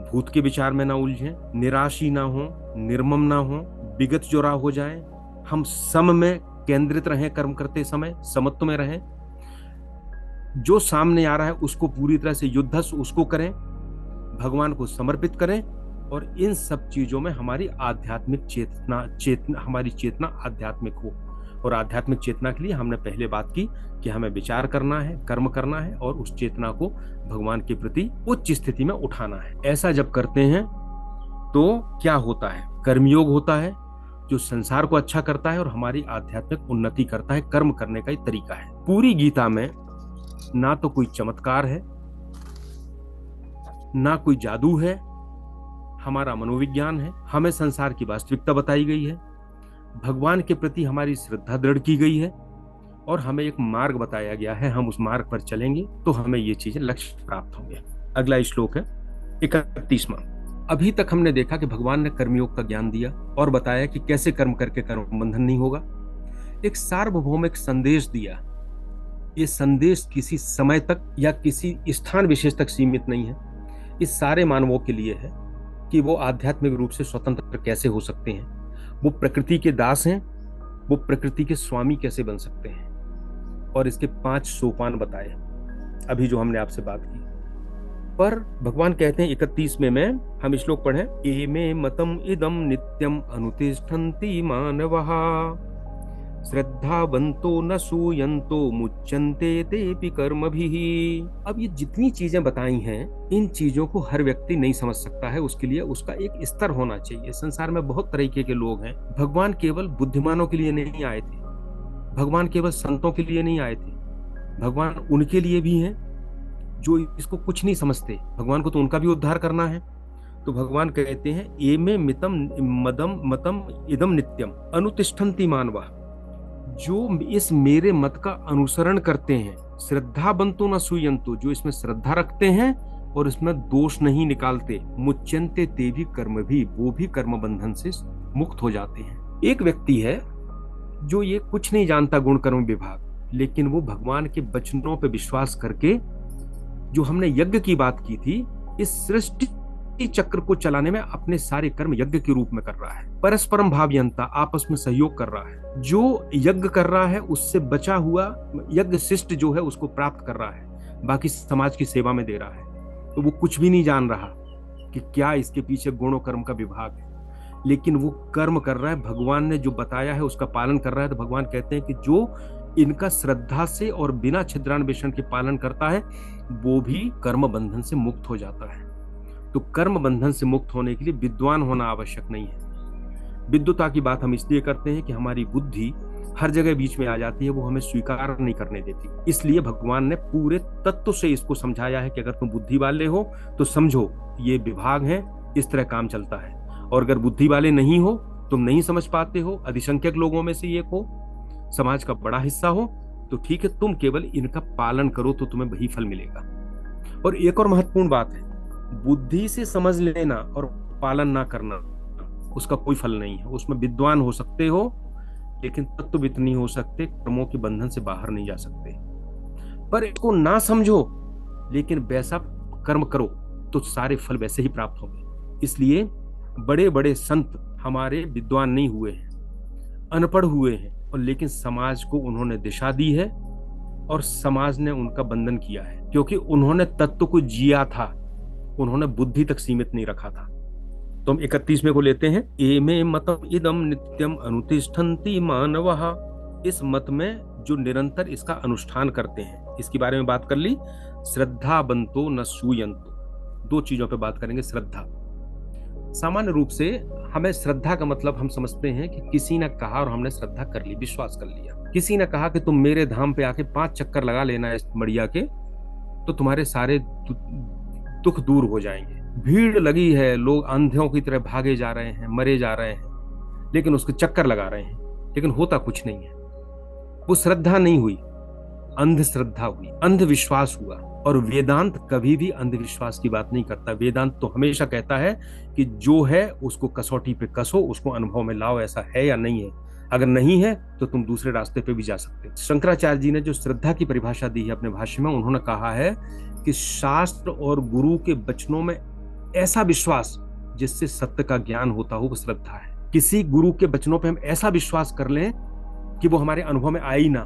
भूत के विचार में ना उलझें, निराशी ना हो, निर्मम ना हो, विगत ज्वरा हो जाए, हम सम में केंद्रित रहें, कर्म करते समय समत्व में रहें, जो सामने आ रहा है उसको पूरी तरह से युद्धस्व उसको करें, भगवान को समर्पित करें, और इन सब चीजों में हमारी आध्यात्मिक चेतना हमारी चेतना आध्यात्मिक हो। और आध्यात्मिक चेतना के लिए हमने पहले बात की कि हमें विचार करना है, कर्म करना है, और उस चेतना को भगवान के प्रति उच्च स्थिति में उठाना है। ऐसा जब करते हैं तो क्या होता है, कर्मयोग होता है, जो संसार को अच्छा करता है और हमारी आध्यात्मिक उन्नति करता है। कर्म करने का एक तरीका है। पूरी गीता में ना तो कोई चमत्कार है, ना कोई जादू है, हमारा मनोविज्ञान है, हमें संसार की वास्तविकता बताई गई है, भगवान के प्रति हमारी श्रद्धा दृढ़ की गई है, और हमें एक मार्ग बताया गया है, हम उस मार्ग पर चलेंगे तो हमें ये चीजें लक्ष्य प्राप्त होंगे। अगला श्लोक है 31वां। अभी तक हमने देखा कि भगवान ने कर्मयोग का ज्ञान दिया और बताया कि कैसे कर्म करके कर्म बंधन नहीं होगा। एक सार्वभौमिक संदेश दिया। ये संदेश किसी समय तक या किसी स्थान विशेष तक सीमित नहीं है, इस सारे मानवों के लिए है कि वो आध्यात्मिक रूप से स्वतंत्र कैसे हो सकते हैं, वो प्रकृति के दास हैं, वो प्रकृति के स्वामी कैसे बन सकते हैं। और इसके 5 सोपान बताए अभी जो हमने आपसे बात की। पर भगवान कहते हैं 31वें में हम श्लोक पढ़ें, एमे मतम इदम नित्यम अनुतिष्ठन्ति मानवः श्रद्धावन्तो न सूयन्तो मुच्यन्ते तेऽपि कर्मभिः। अब ये जितनी चीजें बताई हैं, इन चीजों को हर व्यक्ति नहीं समझ सकता है, उसके लिए उसका एक स्तर होना चाहिए। संसार में बहुत तरीके के लोग हैं। भगवान केवल बुद्धिमानों के लिए नहीं आए थे, भगवान केवल संतों के लिए नहीं आए थे, भगवान उनके लिए भी हैं जो इसको कुछ नहीं समझते। भगवान को तो उनका भी उद्धार करना है। तो भगवान कहते हैं एमे मितम मतम इदम नित्यम अनुतिष्ठन्ति मानवा, जो इस मेरे मत का अनुसरण करते हैं, श्रद्धा बंतो न सुयंतो, जो इसमें श्रद्धा रखते हैं और इसमें दोष नहीं निकालते, मुच्यन्ते ते भी कर्म भी, वो भी कर्म बंधन से मुक्त हो जाते हैं। एक व्यक्ति है जो ये कुछ नहीं जानता गुण कर्म विभाग, लेकिन वो भगवान के वचनों पर विश्वास करके, जो हमने यज्ञ की बात की थी, इस सृष्टि चक्र को चलाने में अपने सारे कर्म यज्ञ के रूप में कर रहा है। परस्परम भावयंता, आपस में सहयोग कर रहा है। जो यज्ञ कर रहा है उससे बचा हुआ यज्ञ शिष्ट जो है उसको प्राप्त कर रहा है, बाकी समाज की सेवा में दे रहा है। तो वो कुछ भी नहीं जान रहा कि क्या इसके पीछे गुण और कर्म का विभाग है, लेकिन वो कर्म कर रहा है, भगवान ने जो बताया है उसका पालन कर रहा है। तो भगवान कहते हैं कि जो इनका श्रद्धा से और बिना छिद्रान्वेषण के पालन करता है, वो भी कर्म बंधन से मुक्त हो जाता है। तो कर्म बंधन से मुक्त होने के लिए विद्वान होना आवश्यक नहीं है। विद्वता की बात हम इसलिए करते हैं कि हमारी बुद्धि हर जगह बीच में आ जाती है, वो हमें स्वीकार नहीं करने देती। इसलिए भगवान ने पूरे तत्व से इसको समझाया है कि अगर तुम बुद्धि वाले हो तो समझो ये विभाग है, इस तरह काम चलता है। और अगर बुद्धि वाले नहीं हो, तुम नहीं समझ पाते हो, अधिसंख्यक लोगों में से एक हो, समाज का बड़ा हिस्सा हो, तो ठीक है, तुम केवल इनका पालन करो तो तुम्हें वही फल मिलेगा। और एक और महत्वपूर्ण बात है, बुद्धि से समझ लेना और पालन ना करना, उसका कोई फल नहीं है। उसमें विद्वान हो सकते हो लेकिन तत्वविद नहीं हो सकते, कर्मों के बंधन से बाहर नहीं जा सकते। पर इसको ना समझो लेकिन वैसा कर्म करो तो सारे फल वैसे ही प्राप्त होंगे। इसलिए बड़े बड़े संत हमारे विद्वान नहीं हुए हैं, अनपढ़ हुए हैं, और लेकिन समाज को उन्होंने दिशा दी है और समाज ने उनका बंधन किया है, क्योंकि उन्होंने तत्व को जिया था, उन्होंने बुद्धि तक सीमित नहीं रखा था। तो हम 31वें को लेते हैं। एमे मतम इदम नित्यम अनुतिष्ठन्ति मानवः। इस मत में जो निरंतर इसका अनुष्ठान करते हैं, इसके बारे में बात कर ली। श्रद्धा बंतो न सूयंतो, दो चीजों पे बात करेंगे। श्रद्धा, सामान्य रूप से हमें श्रद्धा का मतलब हम समझते हैं कि किसी ने कहा और हमने श्रद्धा कर ली, विश्वास कर लिया। किसी ने कहा कि तुम मेरे धाम पे आके 5 चक्कर लगा लेना इस मड़िया के, तो तुम्हारे सारे दुख दूर हो जाएंगे। भीड़ लगी है, लोग अंधों की तरह भागे जा रहे हैं, मरे जा रहे हैं, लेकिन उसके चक्कर लगा रहे हैं, लेकिन होता कुछ नहीं है। वो श्रद्धा नहीं हुई, अंधश्रद्धा हुई, अंधविश्वास हुआ। और वेदांत कभी भी अंधविश्वास की बात नहीं करता। वेदांत तो हमेशा कहता है कि जो है उसको कसौटी पे कसो, उसको अनुभव में लाओ, ऐसा है या नहीं है। अगर नहीं है तो तुम दूसरे रास्ते पे भी जा सकते हो। शंकराचार्य जी ने जो श्रद्धा की परिभाषा दी है अपने भाष्य में, उन्होंने कहा है कि शास्त्र और गुरु के वचनों में ऐसा विश्वास जिससे सत्य का ज्ञान होता हो, वो श्रद्धा है। किसी गुरु के वचनों पे हम ऐसा विश्वास कर लें कि वो हमारे अनुभव में आए ही ना,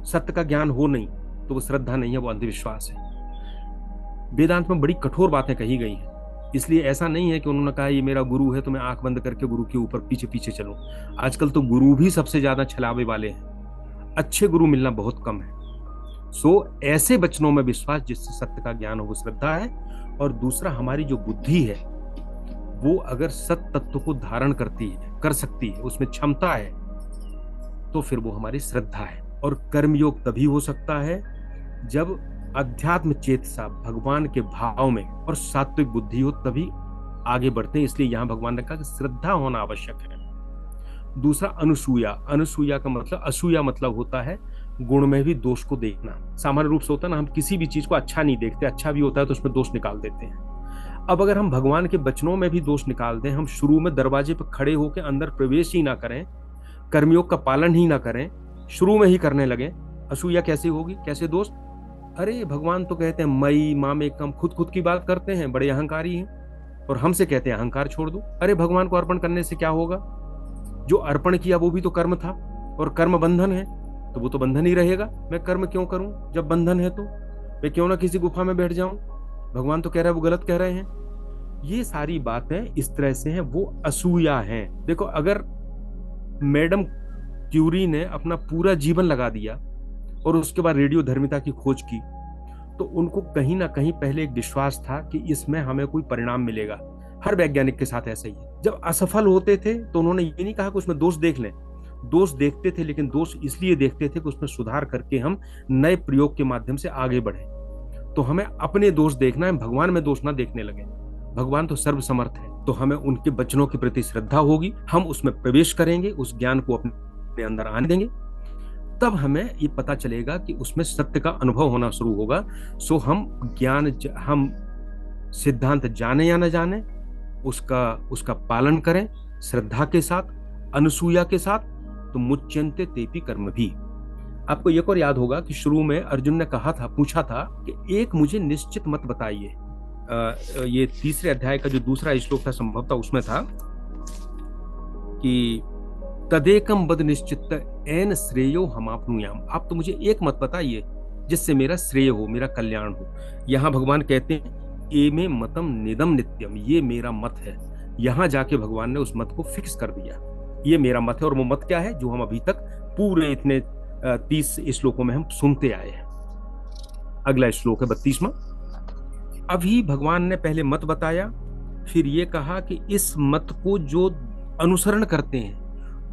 सत्य का ज्ञान हो नहीं, तो वो श्रद्धा नहीं है, वो अंधविश्वास है। वेदांत में बड़ी कठोर बातें कही गई हैं। इसलिए ऐसा नहीं है कि उन्होंने कहा ये मेरा गुरु है तो मैं आंख बंद करके गुरु के ऊपर पीछे पीछे चलूं। आजकल तो गुरु भी सबसे ज्यादा छलावे वाले हैं, अच्छे गुरु मिलना बहुत कम है। सो ऐसे वचनों में विश्वास जिससे सत्य का ज्ञान हो, वो श्रद्धा है। और दूसरा, हमारी जो बुद्धि है वो अगर सत्य तत्व को धारण करती है, कर सकती है, उसमें क्षमता है, तो फिर वो हमारी श्रद्धा है। और कर्मयोग तभी हो सकता है जब अध्यात्म चेतसा, भगवान के भाव में और सात्विक बुद्धि हो, तभी आगे बढ़ते हैं। इसलिए यहां भगवान ने कहा कि श्रद्धा होना आवश्यक है। दूसरा, अनुसूया। अनुसूया का मतलब, असूया मतलब होता है गुण में भी दोष को देखना। सामान्य रूप से होता है ना, हम किसी भी चीज को अच्छा नहीं देखते, अच्छा भी होता है तो उसमें दोष निकाल देते हैं। अब अगर हम भगवान के वचनों में भी दोष निकाल दें, हम शुरू में दरवाजे पर खड़े होकर अंदर प्रवेश ही ना करें, कर्मयोग का पालन ही ना करें, शुरू में ही करने लगे, असूया कैसे होगी, कैसे दोष? अरे भगवान तो कहते हैं मई मामे कम, खुद की बात करते हैं, बड़े अहंकारी हैं, और हमसे कहते हैं अहंकार छोड़ दो। अरे भगवान को अर्पण करने से क्या होगा? जो अर्पण किया वो भी तो कर्म था, और कर्म बंधन है, तो वो तो बंधन ही रहेगा। मैं कर्म क्यों करूं जब बंधन है? तो मैं क्यों ना किसी गुफा में बैठ जाऊं? भगवान तो कह रहा है वो गलत कह रहे हैं। ये सारी बातें इस तरह से हैं, वो असूया हैं। देखो, अगर मैडम क्यूरी ने अपना पूरा जीवन लगा दिया और उसके बाद रेडियो धर्मिता की खोज की, तो उनको कहीं ना कहीं पहले एक विश्वास था कि इसमें हमें कोई परिणाम मिलेगा। हर वैज्ञानिक के साथ ऐसा ही है। जब असफल होते थे तो उन्होंने ये नहीं कहा कि उसमें दोष देख लें, दोष देखते थे, लेकिन दोष इसलिए देखते थे कि उसमें सुधार करके हम नए प्रयोग के माध्यम से आगे बढ़े। तो हमें अपने दोष देखना है, भगवान में दोष ना देखने लगे। भगवान तो सर्वसमर्थ है, तो हमें उनके वचनों के प्रति श्रद्धा होगी, हम उसमें प्रवेश करेंगे, उस ज्ञान को अपने अंदर आने देंगे, तब हमें ये पता चलेगा कि उसमें सत्य का अनुभव होना शुरू होगा। सो हम हम सिद्धांत जाने या न जाने, उसका पालन करें श्रद्धा के साथ, अनुसूया के साथ, तो मुच्यन्ते तेपि कर्म भी। आपको एक और याद होगा कि शुरू में अर्जुन ने कहा था, पूछा था कि एक मुझे निश्चित मत बताइए। ये 3 अध्याय का जो दूसरा श्लोक था संभवतः, उसमें था कि तदेकम बद निश्चित एन श्रेयो हमाप्नुयाम। आप तो मुझे एक मत बताइए जिससे मेरा श्रेय हो, मेरा कल्याण हो। यहां भगवान कहते हैं एमे मतम निदम नित्यम, ये मेरा मत है। यहां जाके भगवान ने उस मत को फिक्स कर दिया, ये मेरा मत है। और वो मत क्या है? जो हम अभी तक पूरे इतने 30 श्लोकों में हम सुनते आए हैं। अगला श्लोक है 32वां। अभी भगवान ने पहले मत बताया, फिर ये कहा कि इस मत को जो अनुसरण करते हैं,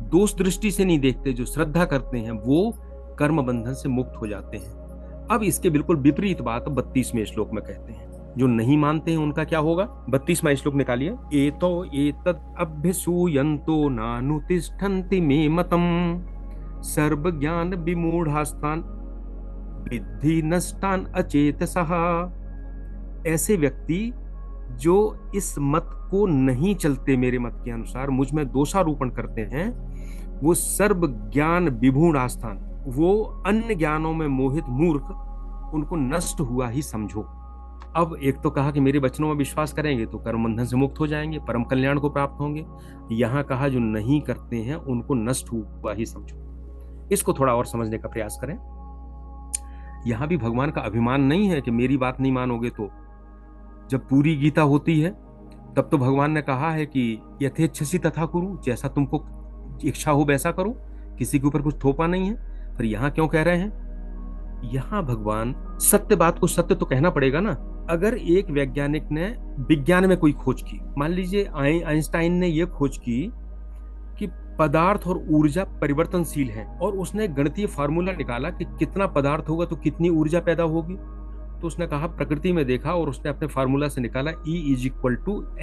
दोष दृष्टि से नहीं देखते, जो श्रद्धा करते हैं, वो कर्म बंधन से मुक्त हो जाते हैं। अब इसके बिल्कुल विपरीत बात 32वें श्लोक में कहते हैं, जो नहीं मानते हैं उनका क्या होगा। 32वां श्लोक निकालिए। एतो एतद अभ्यसूयन्तो नानुतिष्ठन्ति मे मतम सर्व ज्ञान विमूढ़ास्तान विद्धि नष्टान अचेतसः। ऐसे व्यक्ति जो इस मत को नहीं चलते, मेरे मत के अनुसार मुझ में दोषारोपण करते हैं, वो सर्व ज्ञान विमूढ़ आस्थान, वो अन्य ज्ञानों में मोहित मूर्ख, उनको नष्ट हुआ ही समझो। अब एक तो कहा कि मेरे वचनों में विश्वास करेंगे तो कर्म बंधन से मुक्त हो जाएंगे, परम कल्याण को प्राप्त होंगे। यहाँ कहा जो नहीं करते हैं उनको नष्ट हुआ ही समझो। इसको थोड़ा और समझने का प्रयास करें। यहां भी भगवान का अभिमान नहीं है कि मेरी बात नहीं मानोगे तो। जब पूरी गीता होती है तब तो भगवान ने कहा है कि यथेच्छसि तथा कुरु, जैसा तुमको इच्छा हो वैसा करो, किसी के ऊपर कुछ थोपा नहीं है। पर यहाँ क्यों कह रहे हैं? यहाँ भगवान सत्य बात को सत्य तो कहना पड़ेगा ना। अगर एक वैज्ञानिक ने विज्ञान में कोई खोज की, मान लीजिए आइंस्टाइन ने यह खोज की कि पदार्थ और ऊर्जा परिवर्तनशील है, और उसने गणितीय फार्मूला निकाला कि कितना पदार्थ होगा तो कितनी ऊर्जा पैदा होगी। तो उसने कहा, प्रकृति में देखा और उसने अपने फार्मूला से निकाला E =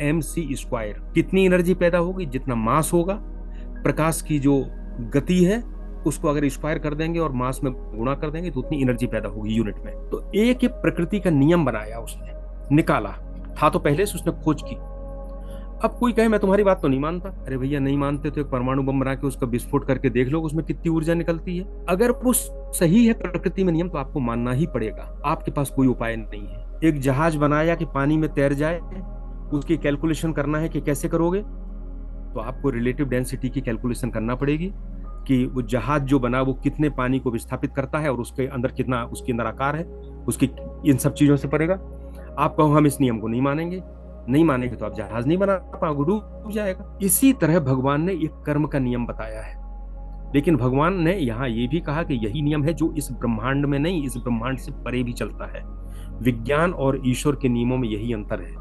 mc²। कितनी एनर्जी पैदा होगी? जितना मास होगा, प्रकाश की जो गति है उसको अगर स्क्वायर कर देंगे और मास में गुणा कर देंगे तो उतनी एनर्जी पैदा होगी यूनिट में। तो एक प्रकृति का नियम बनाया उसने, निकाला था तो पहले से उसने खोज की। अब कोई कहे मैं तुम्हारी बात तो नहीं मानता, अरे भैया नहीं मानते तो एक परमाणु बम बना के उसका विस्फोट करके देख लो उसमें कितनी ऊर्जा निकलती है। अगर वो सही है प्रकृति में नियम तो आपको मानना ही पड़ेगा, आपके पास कोई उपाय नहीं है। एक जहाज बनाया कि पानी में तैर जाए, उसकी कैलकुलेशन करना है कि कैसे करोगे, तो आपको रिलेटिव डेंसिटी की कैलकुलेशन करना पड़ेगी कि वो जहाज जो बना वो कितने पानी को विस्थापित करता है और उसके अंदर कितना उसके अंदर आकार है, उसकी इन सब चीजों से पड़ेगा। आप कहो हम इस नियम को नहीं मानेंगे, नहीं मानेंगे तो आप जहाज नहीं बना पाओगे, डूब जाएगा। इसी तरह भगवान ने एक कर्म का नियम बताया है, लेकिन भगवान ने यहाँ ये भी कहा कि यही नियम है जो इस ब्रह्मांड में नहीं, इस ब्रह्मांड से परे भी चलता है। विज्ञान और ईश्वर के नियमों में यही अंतर है।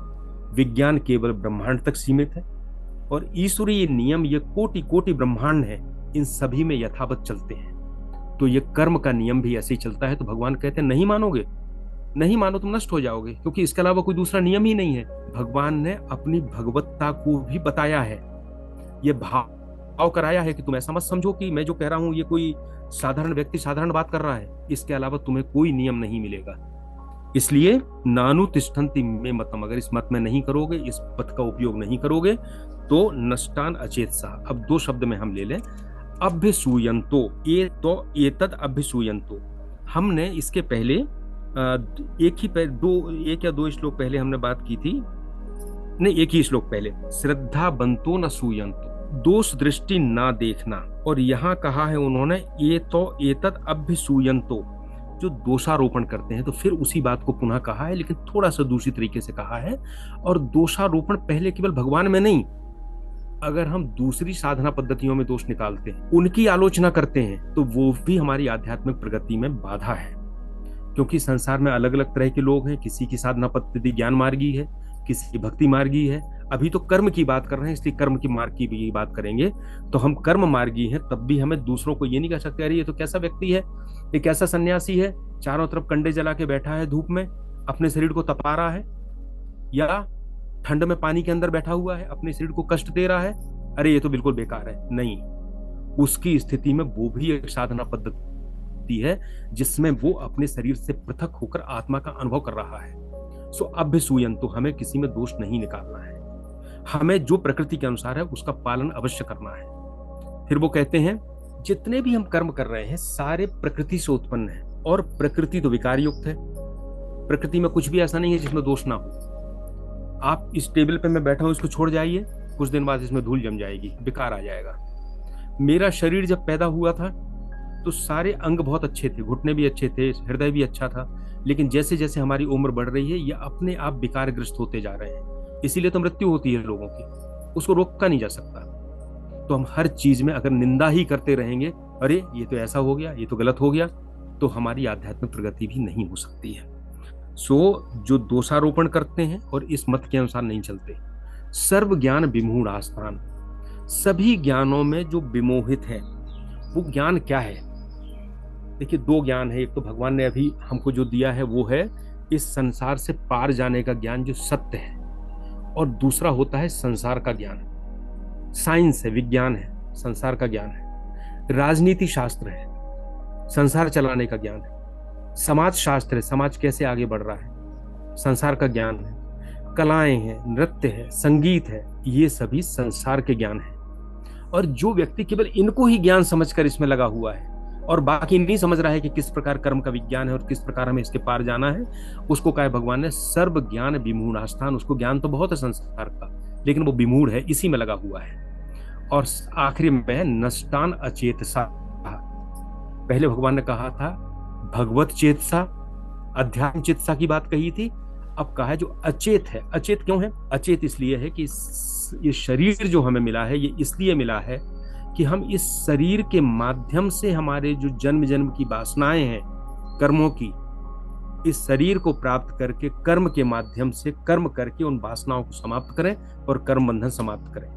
विज्ञान केवल ब्रह्मांड तक सीमित है और ईश्वरीय नियम ये कोटि कोटि ब्रह्मांड है, इन सभी में यथावत चलते हैं। तो ये कर्म का नियम भी ऐसे ही चलता है। तो भगवान कहते हैं नहीं मानोगे, नहीं मानो तुम नष्ट हो जाओगे, क्योंकि इसके अलावा कोई दूसरा नियम ही नहीं है। भगवान ने अपनी भगवत्ता को भी बताया है, ये भाव कराया है कि तुम ऐसा मत समझो कि मैं जो कह रहा हूं ये कोई साधारण व्यक्ति साधारण बात कर रहा है, इसके अलावा तुम्हें कोई नियम नहीं मिलेगा। इसलिए नानु तिष्ठन्ति मे मतम, अगर इस मत में नहीं करोगे, इस पथ का उपयोग नहीं करोगे तो नष्टान अचेतसा। अब दो शब्द में हम ले लें, अभ्यसूयन्तो, ये तो एतद अभ्यसूयन्तो। हमने इसके पहले एक या दो श्लोक पहले हमने बात की थी, नहीं एक ही श्लोक पहले, श्रद्धा बंतो न सूयन्तो, दोष दृष्टि ना देखना। और यहाँ कहा है उन्होंने ये तो एतद अभ्यसूयन्तो, जो दोषारोपण करते हैं, तो फिर उसी बात को पुनः कहा है, लेकिन थोड़ा सा दूसरी तरीके से कहा है। और दोषारोपण पहले केवल भगवान में नहीं, अगर हम दूसरी साधना पद्धतियों में दोष निकालते हैं, उनकी आलोचना करते हैं, तो वो भी हमारी आध्यात्मिक प्रगति में बाधा है। क्योंकि संसार में अलग अलग तरह के लोग हैं, किसी की साधना पद्धति ज्ञान मार्गी है, किसी की भक्ति मार्गी है। अभी तो कर्म की बात कर रहे हैं, इसलिए कर्म की मार्ग की भी बात करेंगे। तो हम कर्म मार्गी हैं, तब भी हमें दूसरों को ये नहीं कह सकते अरे ये तो कैसा व्यक्ति है, ये कैसा सन्यासी है, चारों तरफ कंडे जला के बैठा है धूप में, अपने शरीर को तपा रहा है, या ठंड में पानी के अंदर बैठा हुआ है, अपने शरीर को कष्ट दे रहा है, अरे ये तो बिल्कुल बेकार है। नहीं, उसकी स्थिति में वो भी एक साधना पद्धति है जिसमें वो अपने शरीर से पृथक होकर आत्मा का अनुभव कर रहा है। सो अभ्यसूयन्तो, हमें किसी में दोष नहीं निकालना है, हमें जो प्रकृति के अनुसार है उसका पालन अवश्य करना है। फिर वो कहते हैं जितने भी हम कर्म कर रहे हैं सारे प्रकृति से उत्पन्न है, और प्रकृति तो विकार युक्त है। प्रकृति में कुछ भी ऐसा नहीं है जिसमें दोष ना हो। आप इस टेबल पे मैं बैठा हूं, इसको छोड़ जाइए, कुछ दिन बाद इसमें धूल जम जाएगी, बेकार आ जाएगा। मेरा शरीर जब पैदा हुआ था तो सारे अंग बहुत अच्छे थे, घुटने भी अच्छे थे, हृदय भी अच्छा था, लेकिन जैसे जैसे हमारी उम्र बढ़ रही है ये अपने आप विकारग्रस्त होते जा रहे हैं। इसीलिए तो मृत्यु होती है लोगों की, उसको रोका नहीं जा सकता। तो हम हर चीज में अगर निंदा ही करते रहेंगे अरे ये तो ऐसा हो गया, ये तो गलत हो गया, तो हमारी आध्यात्मिक प्रगति भी नहीं हो सकती है। सो जो दोषारोपण करते हैं और इस मत के अनुसार नहीं चलते, सर्व ज्ञान विमूढ़ आस्थान, सभी ज्ञानों में जो विमोहित है वो ज्ञान क्या है? देखिए, दो ज्ञान है। एक तो भगवान ने अभी हमको जो दिया है वो है इस संसार से पार जाने का ज्ञान जो सत्य है, और दूसरा होता है संसार का ज्ञान। साइंस है, विज्ञान है, संसार का ज्ञान है। राजनीति शास्त्र है, संसार चलाने का ज्ञान है। समाज शास्त्र है, समाज कैसे आगे बढ़ रहा है, संसार का ज्ञान है। कलाएं हैं, नृत्य है, संगीत है, ये सभी संसार के ज्ञान है। और जो व्यक्ति केवल इनको ही ज्ञान समझकर इसमें लगा हुआ है और बाकी नहीं समझ रहा है कि किस प्रकार कर्म का विज्ञान है और किस प्रकार हमें इसके पार जाना है, उसको कहा भगवान ने सर्व ज्ञान विमूढ़ आस्थान। उसको ज्ञान तो बहुत है संसार का, लेकिन वो विमूढ़ है, इसी में लगा हुआ है। और आखिरी में है नष्टान अचेतसा। पहले भगवान ने कहा था भगवत चेतसा, अध्यात्म चेतसा की बात कही थी। अब कहा है जो अचेत है। अचेत क्यों है? अचेत इसलिए है कि ये शरीर जो हमें मिला है, ये इसलिए मिला है कि हम इस शरीर के माध्यम से हमारे जो जन्म जन्म की वासनाएं हैं, कर्मों की, इस शरीर को प्राप्त करके कर्म के माध्यम से कर्म करके उन वासनाओं को समाप्त करें और कर्म बंधन समाप्त करें,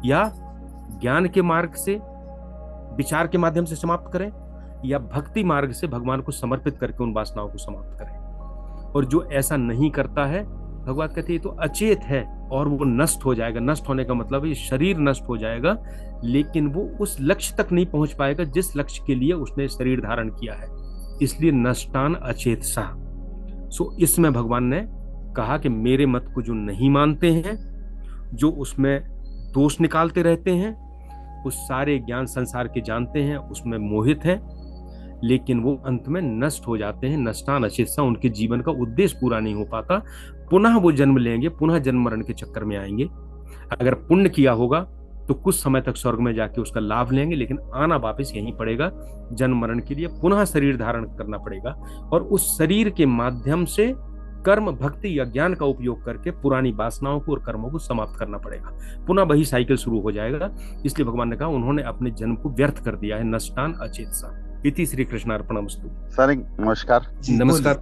या ज्ञान के मार्ग से, विचार के माध्यम से समाप्त करें, या भक्ति मार्ग से भगवान को समर्पित करके उन वासनाओं को समाप्त करें। और जो ऐसा नहीं करता है, भगवान कहते हैं तो अचेत है और वो नष्ट हो जाएगा। नष्ट होने का मतलब है शरीर नष्ट हो जाएगा, लेकिन वो उस लक्ष्य तक नहीं पहुंच पाएगा जिस लक्ष्य के लिए उसने शरीर धारण किया है। इसलिए नष्टान अचेत सा। सो इसमें भगवान ने कहा कि मेरे मत को जो नहीं मानते हैं, जो उसमें दोष निकालते रहते हैं, उस सारे ज्ञान संसार के जानते हैं, उसमें मोहित हैं, लेकिन वो अंत में नष्ट हो जाते हैं। नष्टान अचेतसा, उनके जीवन का उद्देश्य पूरा नहीं हो पाता। पुनः वो जन्म लेंगे, पुनः जन्म मरण के चक्कर में आएंगे। अगर पुण्य किया होगा तो कुछ समय तक स्वर्ग में जाके उसका लाभ लेंगे, लेकिन आना वापस यहीं पड़ेगा। जन्म मरण के लिए पुनः शरीर धारण करना पड़ेगा और उस शरीर के माध्यम से कर्म, भक्ति या ज्ञान का उपयोग करके पुरानी वासनाओं को और कर्मों को समाप्त करना पड़ेगा। पुनः वही साइकिल शुरू हो जाएगा। इसलिए भगवान ने कहा उन्होंने अपने जन्म को व्यर्थ कर दिया है। नष्टान अचेतसा। इति श्री कृष्णार्पणमस्तु। सर नमस्कार। नमस्कार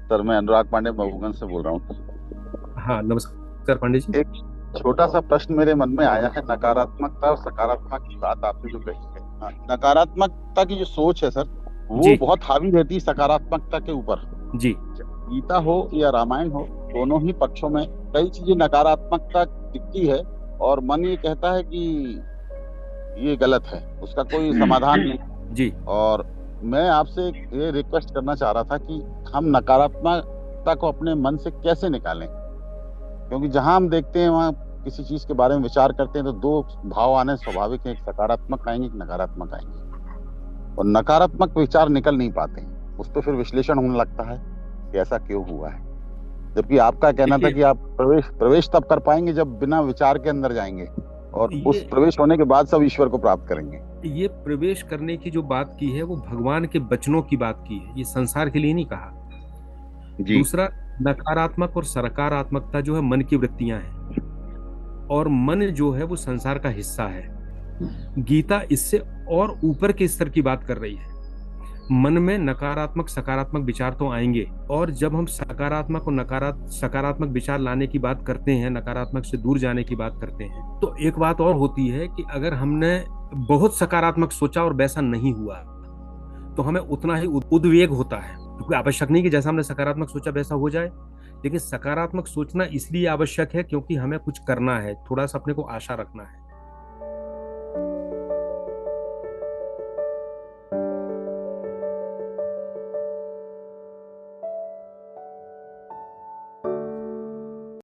सर, मैं अनुराग पांडे मऊगंज से बोल रहा हूँ। हाँ नमस्कार पांडे जी। एक छोटा सा प्रश्न मेरे मन में आया है। नकारात्मकता और सकारात्मक की बात आपने जो कही है, नकारात्मकता की जो सोच है सर, वो बहुत हावी रहती है सकारात्मकता के ऊपर जी। गीता हो या रामायण हो, दोनों ही पक्षों में कई चीजें नकारात्मकता दिखती है और मन ये कहता है कि ये गलत है, उसका कोई समाधान नहीं जी। और मैं आपसे ये रिक्वेस्ट करना चाह रहा था कि हम नकारात्मकता को अपने मन से कैसे निकालें, क्योंकि जहां हम देखते हैं वहां किसी चीज के बारे में विचार करते हैं तो दो भाव आने स्वाभाविक है, एक सकारात्मक आएंगे, एक नकारात्मक आएंगे, और नकारात्मक विचार निकल नहीं पाते हैं। उस पर फिर विश्लेषण होने लगता है कि ऐसा क्यों हुआ है, जबकि आपका कहना था कि आप प्रवेश तब कर पाएंगे जब बिना विचार के अंदर जाएंगे और उस प्रवेश होने के बाद सब ईश्वर को प्राप्त करेंगे। ये प्रवेश करने की जो बात की है वो भगवान के वचनों की बात की है, ये संसार के लिए नहीं कहा जी। दूसरा, नकारात्मक और सकारात्मकता जो है मन की वृत्तियां हैं, और मन जो है वो संसार का हिस्सा है। गीता इससे और ऊपर के स्तर की बात कर रही है। मन में नकारात्मक सकारात्मक विचार तो आएंगे, और जब हम सकारात्मक और सकारात्मक विचार लाने की बात करते हैं, नकारात्मक से दूर जाने की बात करते हैं, तो एक बात और होती है कि अगर हमने बहुत सकारात्मक सोचा और वैसा नहीं हुआ तो हमें उतना ही उद्वेग होता है, क्योंकि आवश्यक नहीं कि जैसा हमने सकारात्मक सोचा वैसा हो जाए, लेकिन सकारात्मक सोचना इसलिए आवश्यक है क्योंकि हमें कुछ करना है, थोड़ा सा अपने को आशा रखना है।